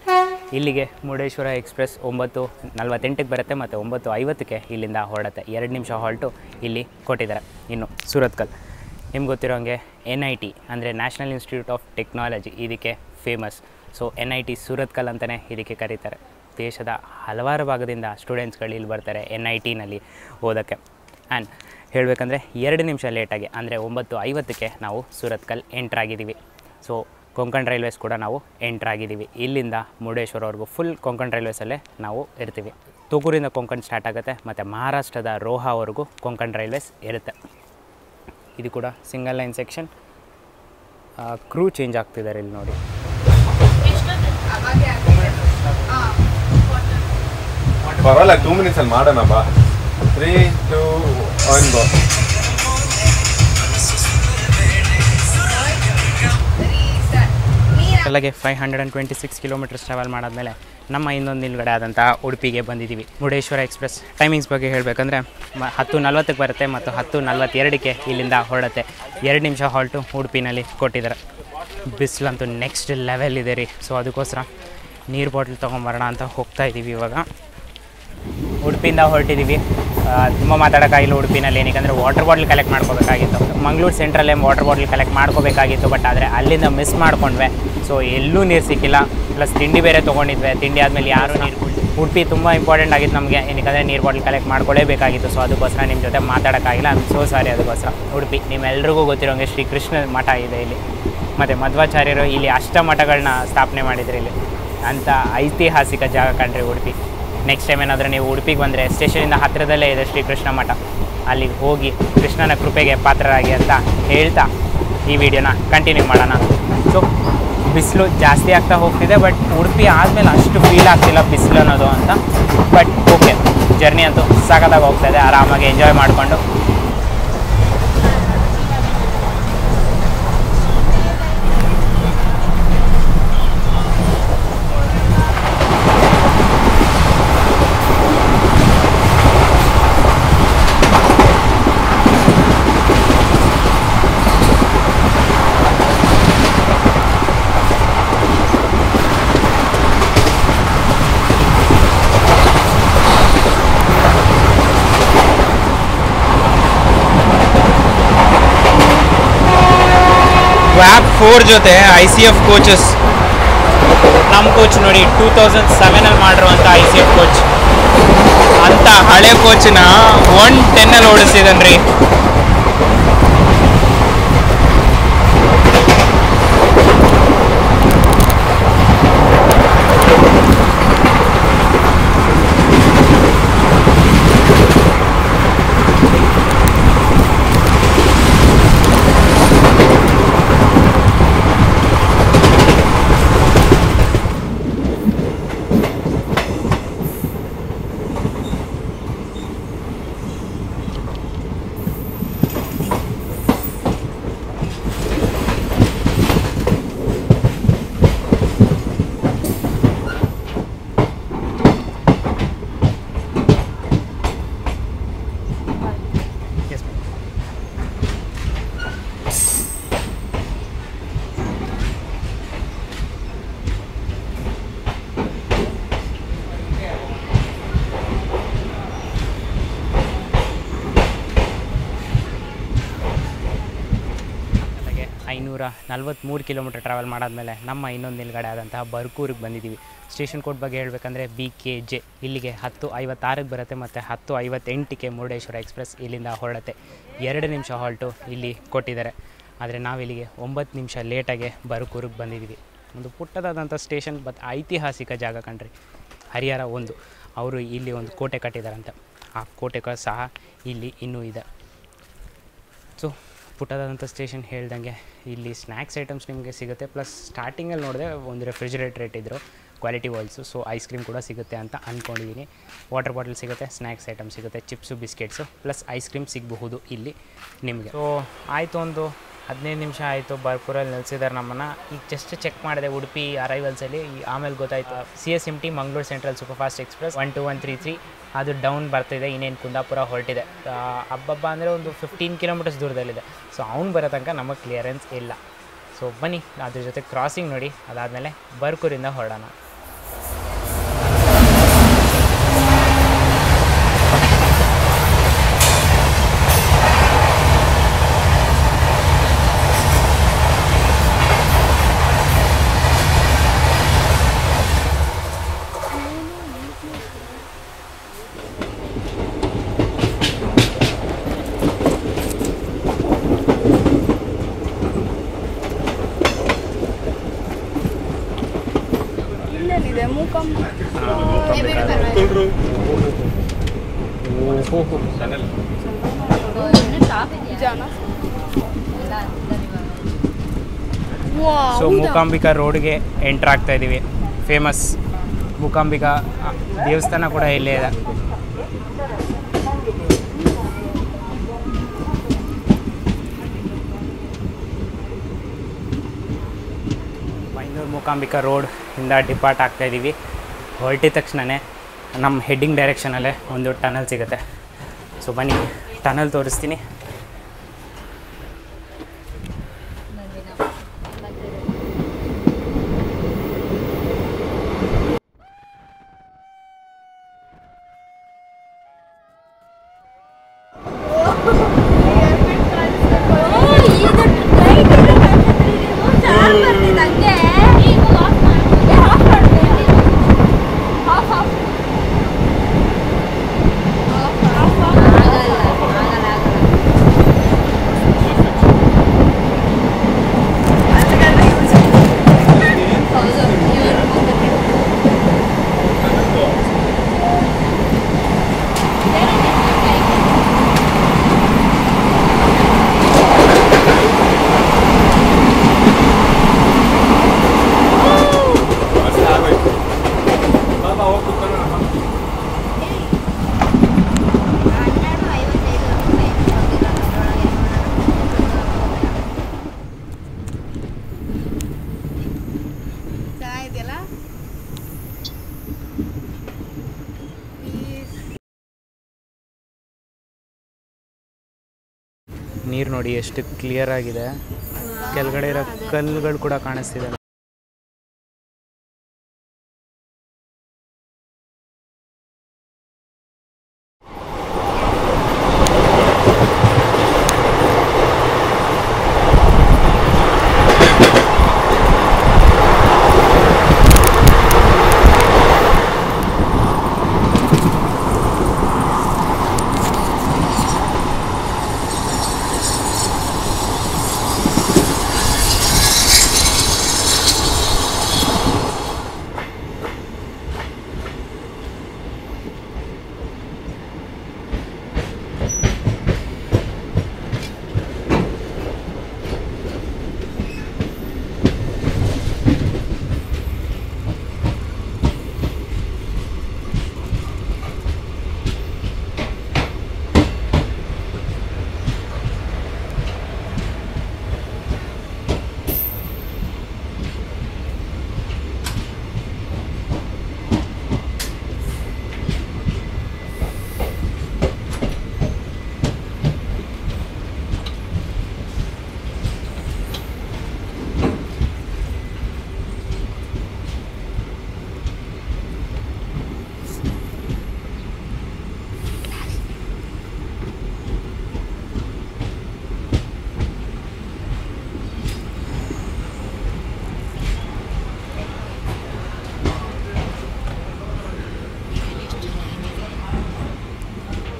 A: ಇಲ್ಲಿಗೆ ಮುರುಡೇಶ್ವರ ಎಕ್ಸ್ಪ್ರೆಸ್ 9:48ಕ್ಕೆ ಬರುತ್ತೆ ಮತ್ತು 9:50ಕ್ಕೆ ಇಲ್ಲಿಂದ ಹೊರಡುತ್ತೆ. 2 ನಿಮಿಷ ಹಾಲ್ಟು ಇಲ್ಲಿ ಕೊಟ್ಟಿದ್ದಾರೆ. ಇನ್ನು ಸೂರತ್ಕಲ್ ನಿಮ್ಗೆ ಗೊತ್ತಿರೋ ಹಾಗೆ NIT ಅಂದರೆ ನ್ಯಾಷನಲ್ ಇನ್ಸ್ಟಿಟ್ಯೂಟ್ ಆಫ್ ಟೆಕ್ನಾಲಜಿ ಇದಕ್ಕೆ ಫೇಮಸ್. ಸೊ NIT ಸೂರತ್ಕಲ್ ಅಂತಲೇ ಇದಕ್ಕೆ ಕರೀತಾರೆ. ದೇಶದ ಹಲವಾರು ಭಾಗದಿಂದ ಸ್ಟೂಡೆಂಟ್ಸ್ಗಳು ಇಲ್ಲಿ ಬರ್ತಾರೆ NITನಲ್ಲಿ ಓದೋಕ್ಕೆ. ಆ್ಯಂಡ್ ಹೇಳಬೇಕಂದ್ರೆ 2 ನಿಮಿಷ ಲೇಟಾಗಿ ಅಂದರೆ 9:50ಕ್ಕೆ ನಾವು ಸೂರತ್ಕಲ್ ಎಂಟ್ರಾಗಿದ್ದೀವಿ. ಸೊ ಕೊಂಕಣ್ ರೈಲ್ವೇಸ್ ಕೂಡ ನಾವು ಎಂಟ್ರಾಗಿದ್ದೀವಿ. ಇಲ್ಲಿಂದ ಮುರುಡೇಶ್ವರವರೆಗೂ ಫುಲ್ ಕೊಂಕಣ್ ರೈಲ್ವೇಸಲ್ಲೇ ನಾವು ಇರ್ತೀವಿ. ತುಕೂರಿಂದ ಕೊಂಕಣ್ ಸ್ಟಾರ್ಟ್ ಆಗುತ್ತೆ ಮತ್ತು ಮಹಾರಾಷ್ಟ್ರದ ರೋಹಾವರೆಗೂ ಕೊಂಕಣ್ ರೈಲ್ವೇಸ್ ಇರುತ್ತೆ. ಇದು ಕೂಡ ಸಿಂಗಲ್ ಲೈನ್ ಸೆಕ್ಷನ್. ಕ್ರೂ ಚೇಂಜ್ ಆಗ್ತಿದ್ದಾರೆ ಇಲ್ಲಿ ನೋಡಿ.
G: ಪರವಾಗಿಲ್ಲ, 2 ಮಿನಿಟ್ಸಲ್ಲಿ ಮಾಡೋಣ ಬಾ. 3, 2, 1 ಗೋ.
A: ಅಲ್ಲಿಗೆ 526 ಕಿಲೋಮೀಟರ್ಸ್ ಟ್ರಾವೆಲ್ ಮಾಡಾದಮೇಲೆ ನಮ್ಮ ಇನ್ನೊಂದು ನಿಲ್ಗಡೆ ಆದಂತಹ ಉಡುಪಿಗೆ ಬಂದಿದ್ದೀವಿ. ಮುರುಡೇಶ್ವರ ಎಕ್ಸ್ಪ್ರೆಸ್ ಟೈಮಿಂಗ್ಸ್ ಬಗ್ಗೆ ಹೇಳಬೇಕಂದ್ರೆ 10:40ಕ್ಕೆ ಬರುತ್ತೆ ಮತ್ತು 10:42ಕ್ಕೆ ಇಲ್ಲಿಂದ ಹೊರಡುತ್ತೆ. 2 ನಿಮಿಷ ಹಾಲ್ಟು ಉಡುಪಿನಲ್ಲಿ ಕೊಟ್ಟಿದ್ದಾರೆ. ಬಿಸಿಲಂತೂ ನೆಕ್ಸ್ಟ್ ಲೆವೆಲ್ ಇದೆ ರೀ. ಸೊ ಅದಕ್ಕೋಸ್ಕರ ನೀರು ಬಾಟ್ಲ್ ತೊಗೊಂಬರೋಣ ಅಂತ ಹೋಗ್ತಾಯಿದ್ದೀವಿ. ಇವಾಗ ಉಡುಪಿಯಿಂದ ಹೊರಟಿದ್ದೀವಿ. ತುಂಬ ಮಾತಾಡೋಕ್ಕಾಗಿಲ್ಲ ಉಡುಪಿನಲ್ಲಿ, ಏನಕ್ಕೆ ವಾಟರ್ ಬಾಟ್ಲ್ ಕಲೆಕ್ಟ್ ಮಾಡ್ಕೋಬೇಕಾಗಿತ್ತು. ಮಂಗಳೂರು ಸೆಂಟ್ರಲ್ಲೇ ವಾಟರ್ ಬಾಟ್ಲ್ ಕಲೆಕ್ಟ್ ಮಾಡ್ಕೋಬೇಕಾಗಿತ್ತು, ಬಟ್ ಆದರೆ ಅಲ್ಲಿಂದ ಮಿಸ್ ಮಾಡ್ಕೊಂಡ್ವೆ. ಸೊ ಎಲ್ಲೂ ನೀರು ಸಿಕ್ಕಿಲ್ಲ. ಪ್ಲಸ್ ತಿಂಡಿ ಬೇರೆ ತೊಗೊಂಡಿದ್ವಿ. ತಿಂಡಿ ಆದಮೇಲೆ ಯಾರೂ ನೀರು ಉಡುಪಿ ತುಂಬ ಇಂಪಾರ್ಟೆಂಟ್ ಆಗಿತ್ತು ನಮಗೆ, ಏನಕ್ಕೆ ನೀರು ಬಾಟ್ಲ್ ಕಲೆಕ್ಟ್ ಮಾಡ್ಕೊಳ್ಳೇಬೇಕಾಗಿತ್ತು. ಸೊ ಅದಕ್ಕೋಸ್ಕರ ನಿಮ್ಮ ಜೊತೆ ಮಾತಾಡೋಕ್ಕಾಗಿಲ್ಲ. I am so sorry. ಅದಕ್ಕೋಸ್ಕರ ಉಡುಪಿ ನಿಮ್ಮೆಲ್ರಿಗೂ ಗೊತ್ತಿರೋಂಗೆ ಶ್ರೀಕೃಷ್ಣ ಮಠ ಇದೆ ಇಲ್ಲಿ, ಮತ್ತು ಮಧ್ವಾಚಾರ್ಯರು ಇಲ್ಲಿ ಅಷ್ಟಮಠಗಳನ್ನ ಸ್ಥಾಪನೆ ಮಾಡಿದ್ರು ಇಲ್ಲಿ. ಅಂಥ ಐತಿಹಾಸಿಕ ಜಾಗ ಕಂಡ್ರಿ ಉಡುಪಿ. ನೆಕ್ಸ್ಟ್ ಟೈಮ್ ಏನಾದರೂ ನೀವು ಉಡುಪಿಗೆ ಬಂದರೆ ಸ್ಟೇಷನಿಂದ ಹತ್ತಿರದಲ್ಲೇ ಇದೆ ಶ್ರೀಕೃಷ್ಣ ಮಠ. ಅಲ್ಲಿಗೆ ಹೋಗಿ ಕೃಷ್ಣನ ಕೃಪೆಗೆ ಪಾತ್ರರಾಗಿ ಅಂತ ಹೇಳ್ತಾ ಈ ವಿಡಿಯೋನ ಕಂಟಿನ್ಯೂ ಮಾಡೋಣ. ಸೊ ಬಿಸಿಲು ಜಾಸ್ತಿ ಆಗ್ತಾ ಹೋಗ್ತಿದೆ, ಬಟ್ ಉಡುಪಿ ಆದಮೇಲೆ ಅಷ್ಟು ಫೀಲ್ ಆಗ್ತಿಲ್ಲ ಬಿಸಿಲು ಅನ್ನೋದು ಅಂತ. ಬಟ್ ಓಕೆ, ಜರ್ನಿ ಅಂತೂ ಸಾಕಾದಾಗ ಹೋಗ್ತಾಯಿದೆ. ಆರಾಮಾಗಿ ಎಂಜಾಯ್ ಮಾಡಿಕೊಂಡು ವ್ಯಾಪ್ 4 ಜೊತೆ ICF ಕೋಚಸ್. ನಮ್ಮ ಕೋಚ್ ನೋಡಿ 2007 ಮಾಡಿರುವಂಥ ICF ಕೋಚ್. ಅಂಥ ಹಳೆ ಕೋಚನ್ನ 110 ಓಡಿಸಿದನ್ ರೀ. ಅಲ್ಲಿಗೆ 543 ಕಿಲೋಮೀಟರ್ ಟ್ರಾವೆಲ್ ಮಾಡಾದಮೇಲೆ ನಮ್ಮ ಇನ್ನೊಂದು ನಿಲ್ಗಡೆ ಆದಂತಹ ಬರ್ಕೂರಿಗೆ ಬಂದಿದ್ದೀವಿ. ಸ್ಟೇಷನ್ ಕೋಡ್ ಬಗ್ಗೆ ಹೇಳಬೇಕಂದ್ರೆ BKJ. ಇಲ್ಲಿಗೆ 10:56ಕ್ಕೆ ಬರುತ್ತೆ ಮತ್ತು 10:58ಕ್ಕೆ ಮುರುಡೇಶ್ವರ ಎಕ್ಸ್ಪ್ರೆಸ್ ಇಲ್ಲಿಂದ ಹೊರಡುತ್ತೆ. 2 ನಿಮಿಷ ಹಾಲ್ಟು ಇಲ್ಲಿ ಕೊಟ್ಟಿದ್ದಾರೆ. ಆದರೆ ನಾವಿಲ್ಲಿಗೆ 9 ನಿಮಿಷ ಲೇಟಾಗೆ ಬರ್ಕೂರಿಗೆ ಬಂದಿದ್ದೀವಿ. ಒಂದು ಪುಟ್ಟದಾದಂಥ ಸ್ಟೇಷನ್, ಬಟ್ ಐತಿಹಾಸಿಕ ಜಾಗ ಕಣ್ರಿ. ಹರಿಹರ 1 ಅವರು ಇಲ್ಲಿ ಒಂದು ಕೋಟೆ ಕಟ್ಟಿದ್ದಾರಂತೆ. ಆ ಕೋಟೆ ಸಹ ಇಲ್ಲಿ ಇನ್ನೂ ಇದೆ. ಸೊ ಪುಟ್ಟದಾದಂಥ ಸ್ಟೇಷನ್ ಹೇಳ್ದಂಗೆ ಇಲ್ಲಿ ಸ್ನ್ಯಾಕ್ಸ್ ಐಟಮ್ಸ್ ನಿಮಗೆ ಸಿಗುತ್ತೆ. ಪ್ಲಸ್ ಸ್ಟಾರ್ಟಿಂಗಲ್ಲಿ ನೋಡಿದೆ ಒಂದು ರೆಫ್ರಿಜರೇಟರ್ ಇಟ್ಟಿದ್ರು, ಕ್ವಾಲಿಟಿ ವರ್ಲ್ಡ್ಸು. ಸೊ ಐಸ್ ಕ್ರೀಮ್ ಕೂಡ ಸಿಗುತ್ತೆ ಅಂತ ಅಂದ್ಕೊಂಡಿದ್ದೀನಿ. ವಾಟರ್ ಬಾಟಲ್ ಸಿಗುತ್ತೆ, ಸ್ನ್ಯಾಕ್ಸ್ ಐಟಮ್ ಸಿಗುತ್ತೆ, chips biscuits plus ice cream ಸಿಗಬಹುದು ಇಲ್ಲಿ ನಿಮಗೆ. ಸೊ ಆಯಿತು, ಒಂದು 15 ನಿಮಿಷ ಆಯಿತು ಬರ್ಪೂರಲ್ಲಿ ನಿಲ್ಲಿಸಿದ್ದಾರೆ ನಮ್ಮನ್ನು. ಈಗ ಜಸ್ಟ್ ಚೆಕ್ ಮಾಡಿದೆ ಉಡುಪಿ ಅರೈವಲ್ಸಲ್ಲಿ, ಆಮೇಲೆ ಗೊತ್ತಾಯಿತು CSMT Mangaluru central superfast express 12133 ಅದು ಡೌನ್ ಬರ್ತಿದೆ, ಇನ್ನೇನು ಕುಂದಾಪುರ ಹೊರಟಿದೆ. ಹಬ್ಬ ಅಂದರೆ ಒಂದು 15 ಕಿಲೋಮೀಟರ್ಸ್ ದೂರದಲ್ಲಿದೆ. ಸೊ ಅವ್ನು ಬರೋ ತನಕ ನಮಗೆ ಕ್ಲಿಯರೆನ್ಸ್ ಇಲ್ಲ. ಸೊ ಬನ್ನಿ ಅದ್ರ ಜೊತೆ ಕ್ರಾಸಿಂಗ್ ನೋಡಿ, ಅದಾದಮೇಲೆ ಬರ್ಕೂರಿಂದ ಹೊರಡೋಣ.
C: ಇಲ್ಲಲ್ಲಿದೆ ಮೂಕಾಂಬಿಕಾ. ಜನ
A: ಸೊ ಮೂಕಾಂಬಿಕಾ ರೋಡ್ಗೆ ಎಂಟ್ರ್ ಆಗ್ತಾ ಇದ್ದೀವಿ. ಫೇಮಸ್ ಮೂಕಾಂಬಿಕಾ ದೇವಸ್ಥಾನ ಕೂಡ ಇಲ್ಲೇ ಇದೆ. ಮೂಕಾಂಬಿಕಾ ರೋಡ್ ಇಂದ ಡಿಪಾರ್ಟ್ ಆಗ್ತಾಯಿದ್ದೀವಿ. ಹೊರಟಿದ ತಕ್ಷಣವೇ ನಮ್ಮ ಹೆಡ್ಡಿಂಗ್ ಡೈರೆಕ್ಷನಲ್ಲೇ ಒಂದು ಟನಲ್ ಸಿಗುತ್ತೆ. ಸೊ ಬನ್ನಿ ಟನಲ್ ತೋರಿಸ್ತೀನಿ. ನೀರು ನೋಡಿ ಎಷ್ಟು ಕ್ಲಿಯರ್ ಆಗಿದೆ, ಕೆಳಗಡೆ ಇರೋ ಕಲ್ಲುಗಳು ಕೂಡ ಕಾಣಿಸ್ತಿದೆ.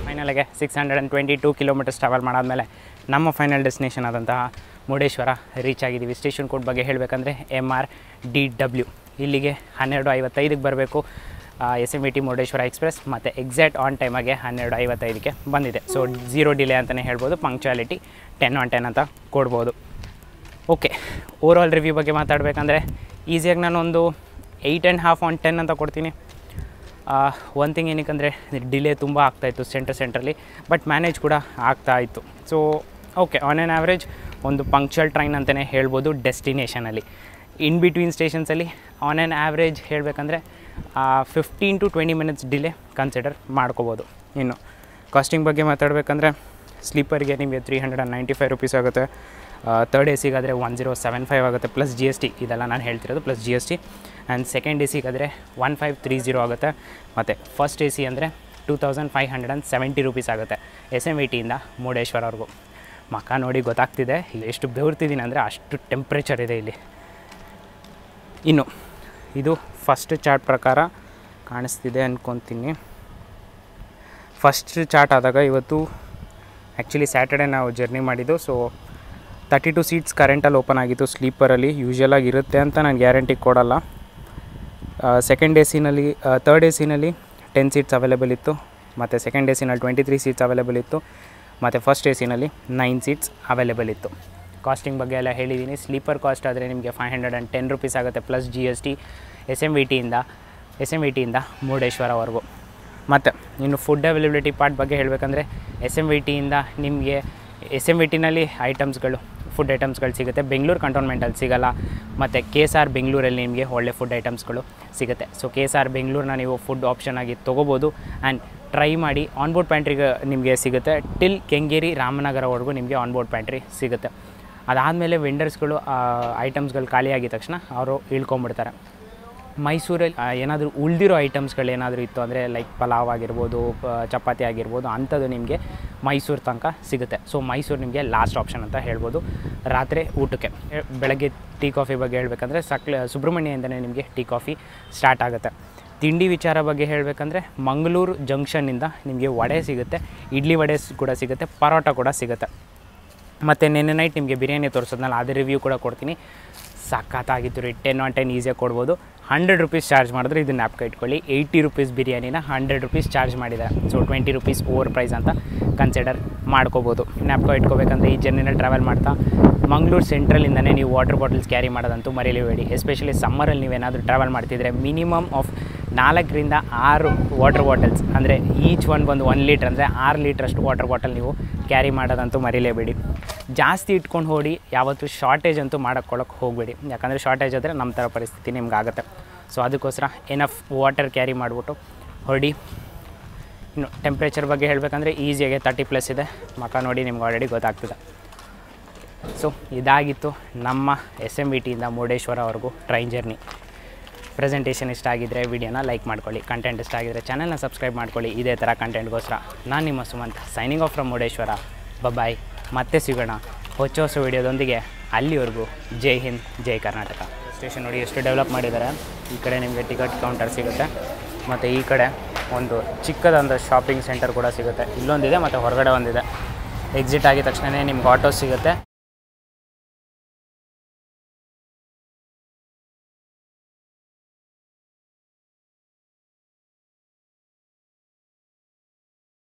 A: ಫೈನಲ್ಗೆ 622 ಕಿಲೋಮೀಟರ್ಸ್ ಟ್ರಾವೆಲ್ ಮಾಡಾದಮೇಲೆ ನಮ್ಮ ಫೈನಲ್ ಡೆಸ್ಟಿನೇಷನ್ ಆದಂತಹ ಮುರುಡೇಶ್ವರ ರೀಚ್ ಆಗಿದ್ದೀವಿ. ಸ್ಟೇಷನ್ ಕೋಡ್ ಬಗ್ಗೆ ಹೇಳಬೇಕಂದ್ರೆ MRDW. ಇಲ್ಲಿಗೆ 12:55ಕ್ಕೆ ಬರಬೇಕು. SMT ಮುರುಡೇಶ್ವರ ಎಕ್ಸ್ಪ್ರೆಸ್ ಮತ್ತು ಎಕ್ಸಾಕ್ಟ್ ಆನ್ ಟೈಮಾಗೆ 12:55ಕ್ಕೆ ಬಂದಿದೆ. ಸೊ 0 ಡಿಲೇ ಅಂತಲೇ ಹೇಳ್ಬೋದು. ಪಂಕ್ಚುಯಾಲಿಟಿ 10/10 ಅಂತ ಕೊಡ್ಬೋದು. ಓಕೆ, ಓವರಾಲ್ ರಿವ್ಯೂ ಬಗ್ಗೆ ಮಾತಾಡಬೇಕಂದ್ರೆ ಈಸಿಯಾಗಿ ನಾನೊಂದು 8.5 on 10 ಅಂತ ಕೊಡ್ತೀನಿ. ಒಂದು ಥಿಂಗ್ ಏನಕ್ಕೆ ಡಿಲೇ ತುಂಬ ಆಗ್ತಾಯಿತ್ತು ಸೆಂಟ್ರಲ್ಲಿ, ಬಟ್ ಮ್ಯಾನೇಜ್ ಕೂಡ ಆಗ್ತಾಯಿತ್ತು. So okay, on an average ಒಂದು ಪಂಕ್ಚುವಲ್ ಟ್ರೈನ್ ಅಂತಲೇ ಹೇಳ್ಬೋದು ಡೆಸ್ಟಿನೇಷನಲ್ಲಿ. ಇನ್ ಬಿಟ್ವೀನ್ ಸ್ಟೇಷನ್ಸಲ್ಲಿ ಆನ್ ಆ್ಯನ್ ಆ್ಯಾವ್ರೇಜ್ ಹೇಳಬೇಕಂದ್ರೆ 15 to 20 minutes ಡಿಲೇ ಕನ್ಸಿಡರ್ ಮಾಡ್ಕೋಬೋದು. ಇನ್ನು ಕಾಸ್ಟಿಂಗ್ ಬಗ್ಗೆ ಮಾತಾಡಬೇಕಂದ್ರೆ ಸ್ಲೀಪರ್ಗೆ ನಿಮಗೆ 395 ರೂಪೀಸ್ ಆಗುತ್ತೆ. ಥರ್ಡ್ ಎ ಸಿಗಾದರೆ 1075 ಆಗುತ್ತೆ ಪ್ಲಸ್ GST. ಇದೆಲ್ಲ ನಾನು ಹೇಳ್ತಿರೋದು plus GST. And second A ಸಿಗಾದರೆ 1530 ಆಗುತ್ತೆ. ಮತ್ತು ಫಸ್ಟ್ ಎ ಸಿ ಅಂದರೆ 2570 ರೂಪೀಸ್ ಆಗುತ್ತೆ SM80 ಮುರುಡೇಶ್ವರವರೆಗೂ. ಮಕ್ಕ ನೋಡಿ ಗೊತ್ತಾಗ್ತಿದೆ ಎಷ್ಟು ಬೆವರ್ತಿದ್ದೀನಿ ಅಂದರೆ ಅಷ್ಟು ಟೆಂಪ್ರೇಚರ್ ಇದೆ ಇಲ್ಲಿ. ಇನ್ನು ಇದು ಫಸ್ಟ್ ಚಾರ್ಟ್ ಪ್ರಕಾರ ಕಾಣಿಸ್ತಿದೆ ಅಂದ್ಕೊತೀನಿ. ಫಸ್ಟ್ ಚಾರ್ಟ್ ಆದಾಗ ಇವತ್ತು ಆ್ಯಕ್ಚುಲಿ ಸ್ಯಾಟರ್ಡೇ ನಾವು ಜರ್ನಿ ಮಾಡಿದ್ದು. ಸೊ 32 ಸೀಟ್ಸ್ ಕರೆಂಟಲ್ಲಿ ಓಪನ್ ಆಗಿತ್ತು ಸ್ಲೀಪರಲ್ಲಿ. ಯೂಶ್ವಲಾಗಿ ಇರುತ್ತೆ ಅಂತ ನಾನು ಗ್ಯಾರಂಟಿ ಕೊಡಲ್ಲ. ಸೆಕೆಂಡ್ ಎ ಸಿನಲ್ಲಿ ಥರ್ಡ್ ಎ ಸಿನಲ್ಲಿ 10 ಸೀಟ್ಸ್ ಅವೈಲೇಬಲ್ ಇತ್ತು. ಮತ್ತು ಸೆಕೆಂಡ್ ಎ ಸಿನಲ್ಲಿ 23 ಸೀಟ್ಸ್ ಅವೈಲೇಬಲ್ ಇತ್ತು. ಮತ್ತು ಫಸ್ಟ್ ಎ ಸಿನಲ್ಲಿ 9 ಸೀಟ್ಸ್ ಅವೈಲೇಬಲ್ ಇತ್ತು. ಕಾಸ್ಟಿಂಗ್ ಬಗ್ಗೆ ಎಲ್ಲ ಹೇಳಿದ್ದೀನಿ. ಸ್ಲೀಪರ್ ಕಾಸ್ಟ್ ಆದರೆ ನಿಮಗೆ 510 ರೂಪೀಸ್ ಆಗುತ್ತೆ ಪ್ಲಸ್ GST SM80 ಮುರುಡೇಶ್ವರವರೆಗೂ. ಮತ್ತು ಇನ್ನು ಫುಡ್ ಅವೈಲಬಿಲಿಟಿ ಪಾರ್ಟ್ ಬಗ್ಗೆ ಹೇಳಬೇಕಂದ್ರೆ SM80 ನಿಮಗೆ SM80ನಲ್ಲಿ ಫುಡ್ ಐಟಮ್ಸ್ಗಳು ಸಿಗುತ್ತೆ. ಬೆಂಗಳೂರು ಕಂಟೋನ್ಮೆಂಟಲ್ಲಿ ಸಿಗೋಲ್ಲ. ಮತ್ತು KSR ಬೆಂಗಳೂರಲ್ಲಿ ನಿಮಗೆ ಒಳ್ಳೆ ಫುಡ್ ಐಟಮ್ಸ್ಗಳು ಸಿಗುತ್ತೆ. ಸೊ KSR ಬೆಂಗಳೂರನ್ನ ನೀವು ಫುಡ್ ಆಪ್ಷನ್ ಆಗಿ ತೊಗೋಬೋದು. ಆ್ಯಂಡ್ ಟ್ರೈ ಮಾಡಿ. ಆನ್ಬೋರ್ಡ್ ಪ್ಯಾಂಟ್ರಿಗೆ ನಿಮಗೆ ಸಿಗುತ್ತೆ ಟಿಲ್ ಕೆಂಗೇರಿ ರಾಮನಗರವರೆಗೂ ನಿಮಗೆ ಆನ್ಬೋರ್ಡ್ ಪ್ಯಾಂಟ್ರಿ ಸಿಗುತ್ತೆ. ಅದಾದಮೇಲೆ ವೆಂಡರ್ಸ್ಗಳು ಐಟಮ್ಸ್ಗಳು ಖಾಲಿ ಆಗಿದ ತಕ್ಷಣ ಅವರು ಇಳ್ಕೊಂಬಿಡ್ತಾರೆ. ಮೈಸೂರಲ್ಲಿ ಏನಾದರೂ ಉಳಿದಿರೋ ಐಟಮ್ಸ್ಗಳು ಏನಾದರೂ ಇತ್ತು ಅಂದರೆ ಲೈಕ್ ಪಲಾವ್ ಆಗಿರ್ಬೋದು, ಚಪಾತಿ ಆಗಿರ್ಬೋದು, ಅಂಥದ್ದು ನಿಮಗೆ ಮೈಸೂರು ತನಕ ಸಿಗುತ್ತೆ. ಸೊ ಮೈಸೂರು ನಿಮಗೆ ಲಾಸ್ಟ್ ಆಪ್ಷನ್ ಅಂತ ಹೇಳ್ಬೋದು ರಾತ್ರಿ ಊಟಕ್ಕೆ. ಬೆಳಗ್ಗೆ ಟೀ ಕಾಫಿ ಬಗ್ಗೆ ಹೇಳಬೇಕಂದ್ರೆ ಸುಬ್ರಹ್ಮಣ್ಯದಿಂದನೇ ನಿಮಗೆ ಟೀ ಕಾಫಿ ಸ್ಟಾರ್ಟ್ ಆಗುತ್ತೆ. ತಿಂಡಿ ವಿಚಾರ ಬಗ್ಗೆ ಹೇಳಬೇಕಂದ್ರೆ ಮಂಗಳೂರು ಜಂಕ್ಷನ್ನಿಂದ ನಿಮಗೆ ವಡೆ ಸಿಗುತ್ತೆ, ಇಡ್ಲಿ ವಡೆ ಕೂಡ ಸಿಗುತ್ತೆ, ಪರೋಟ ಕೂಡ ಸಿಗುತ್ತೆ. ಮತ್ತು ನೆನ್ನೆ ನೈಟ್ ನಿಮಗೆ ಬಿರಿಯಾನಿ ತೋರಿಸೋದ್ನಲ್ಲ ಅದೇ ರಿವ್ಯೂ ಕೂಡ ಕೊಡ್ತೀನಿ. ಸಖತ್ತಾಗಿತ್ತು ರೀ. 10 on 10 ಈಸಿಯಾಗಿ ಕೊಡ್ಬೋದು. 100 ರೂಪೀಸ್ ಚಾರ್ಜ್ ಮಾಡಿದ್ರೆ ಇದನ್ನು ಜ್ಞಾಪಕ ಇಟ್ಕೊಳ್ಳಿ. 80 ರೂಪೀಸ್ ಬಿರಿಯಾನಿನ 100 ರೂಪೀಸ್ ಚಾರ್ಜ್ ಮಾಡಿದ್ದಾರೆ. ಸೊ 20 ರೂಪೀಸ್ ಓವರ್ ಪ್ರೈಸ್ ಅಂತ ಕನ್ಸಿಡರ್ ಮಾಡ್ಕೋಬೋದು. ಜ್ಞಾಪಕ ಇಟ್ಕೋಬೇಕಂದ್ರೆ ಈ ಜರ್ನಿನಲ್ಲಿ ಟ್ರಾವೆಲ್ ಮಾಡ್ತಾ ಮಂಗಳೂರು ಸೆಂಟ್ರಲಿಂದನೇ ನೀವು ವಾಟರ್ ಬಾಟಲ್ಸ್ ಕ್ಯಾರಿ ಮಾಡೋದಂತೂ ಮರೀಲೇಬೇಡಿ. ಎಸ್ಪೆಷಲಿ ಸಮ್ಮರಲ್ಲಿ ನೀವೇನಾದರೂ ಟ್ರಾವೆಲ್ ಮಾಡ್ತಿದ್ರೆ ಮಿನಿಮಮ್ ಆಫ್ 4 ರಿಂದ 6 ವಾಟರ್ ಬಾಟಲ್ಸ್ ಅಂದರೆ ಈಚ್ ಬಂದು 1 ಲೀಟ್ರ್ ಅಂದರೆ 6 ಲೀಟ್ರಷ್ಟು ವಾಟರ್ ಬಾಟಲ್ ನೀವು ಕ್ಯಾರಿ ಮಾಡೋದಂತೂ ಮರೀಲೇಬೇಡಿ. ಜಾಸ್ತಿ ಇಟ್ಕೊಂಡು ಹೋಗಿ ಯಾವತ್ತೂ ಶಾರ್ಟೇಜ್ ಅಂತೂ ಮಾಡೋಕ್ಕೊಳಕ್ಕೆ ಹೋಗಬೇಡಿ. ಯಾಕಂದರೆ ಶಾರ್ಟೇಜ್ ಆದರೆ ನಮ್ಮ ಥರ ಪರಿಸ್ಥಿತಿ ನಿಮ್ಗೆ ಆಗುತ್ತೆ. ಸೊ ಅದಕ್ಕೋಸ್ಕರ ಎನಫ್ ವಾಟರ್ ಕ್ಯಾರಿ ಮಾಡಿಬಿಟ್ಟು ಹೊರಡಿ. ಇನ್ನು ಟೆಂಪ್ರೇಚರ್ ಬಗ್ಗೆ ಹೇಳಬೇಕಂದ್ರೆ ಈಸಿಯಾಗಿ 30+ ಇದೆ. ಮಕ್ಕ ನೋಡಿ ನಿಮ್ಗೆ ಆಲ್ರೆಡಿ ಗೊತ್ತಾಗ್ತದೆ. ಸೊ ಇದಾಗಿತ್ತು ನಮ್ಮ SM80 ಮುರುಡೇಶ್ವರವರೆಗೂ ಟ್ರೈನ್ ಜರ್ನಿ. ಪ್ರೆಸೆಂಟೇಷನ್ ಇಷ್ಟ ಆಗಿದ್ದರೆ ವಿಡಿಯೋನ ಲೈಕ್ ಮಾಡ್ಕೊಳ್ಳಿ. ಕಂಟೆಂಟ್ ಇಷ್ಟ ಆಗಿದ್ದರೆ ಚಾನಲ್ನ ಸಬ್ಸ್ಕ್ರೈಬ್ ಮಾಡ್ಕೊಳ್ಳಿ. ಇದೇ ಥರ ಕಂಟೆಂಟ್ಗೋಸ್ಕರ ನಾನು ನಿಮ್ಮ Sumanth signing off from Murudeshwar. Bye. ಮತ್ತೆ ಸಿಗೋಣ ಹೊಸ ವಿಡಿಯೋದೊಂದಿಗೆ. ಅಲ್ಲಿವರೆಗೂ ಜೈ ಹಿಂದ್, ಜೈ ಕರ್ನಾಟಕ. ಸ್ಟೇಷನ್ ನೋಡಿ ಎಷ್ಟು ಡೆವಲಪ್ ಮಾಡಿದ್ದಾರೆ. ಈ ಕಡೆ ನಿಮಗೆ ಟಿಕೆಟ್ ಕೌಂಟರ್ ಸಿಗುತ್ತೆ. ಮತ್ತು ಈ ಕಡೆ ಒಂದು ಚಿಕ್ಕದಾದ ಶಾಪಿಂಗ್ ಸೆಂಟರ್ ಕೂಡ ಸಿಗುತ್ತೆ. ಇಲ್ಲೊಂದಿದೆ ಮತ್ತು ಹೊರಗಡೆ ಒಂದಿದೆ. ಎಕ್ಸಿಟ್ ಆಗಿದ ತಕ್ಷಣ ನಿಮ್ಗೆ ಆಟೋ ಸಿಗುತ್ತೆ.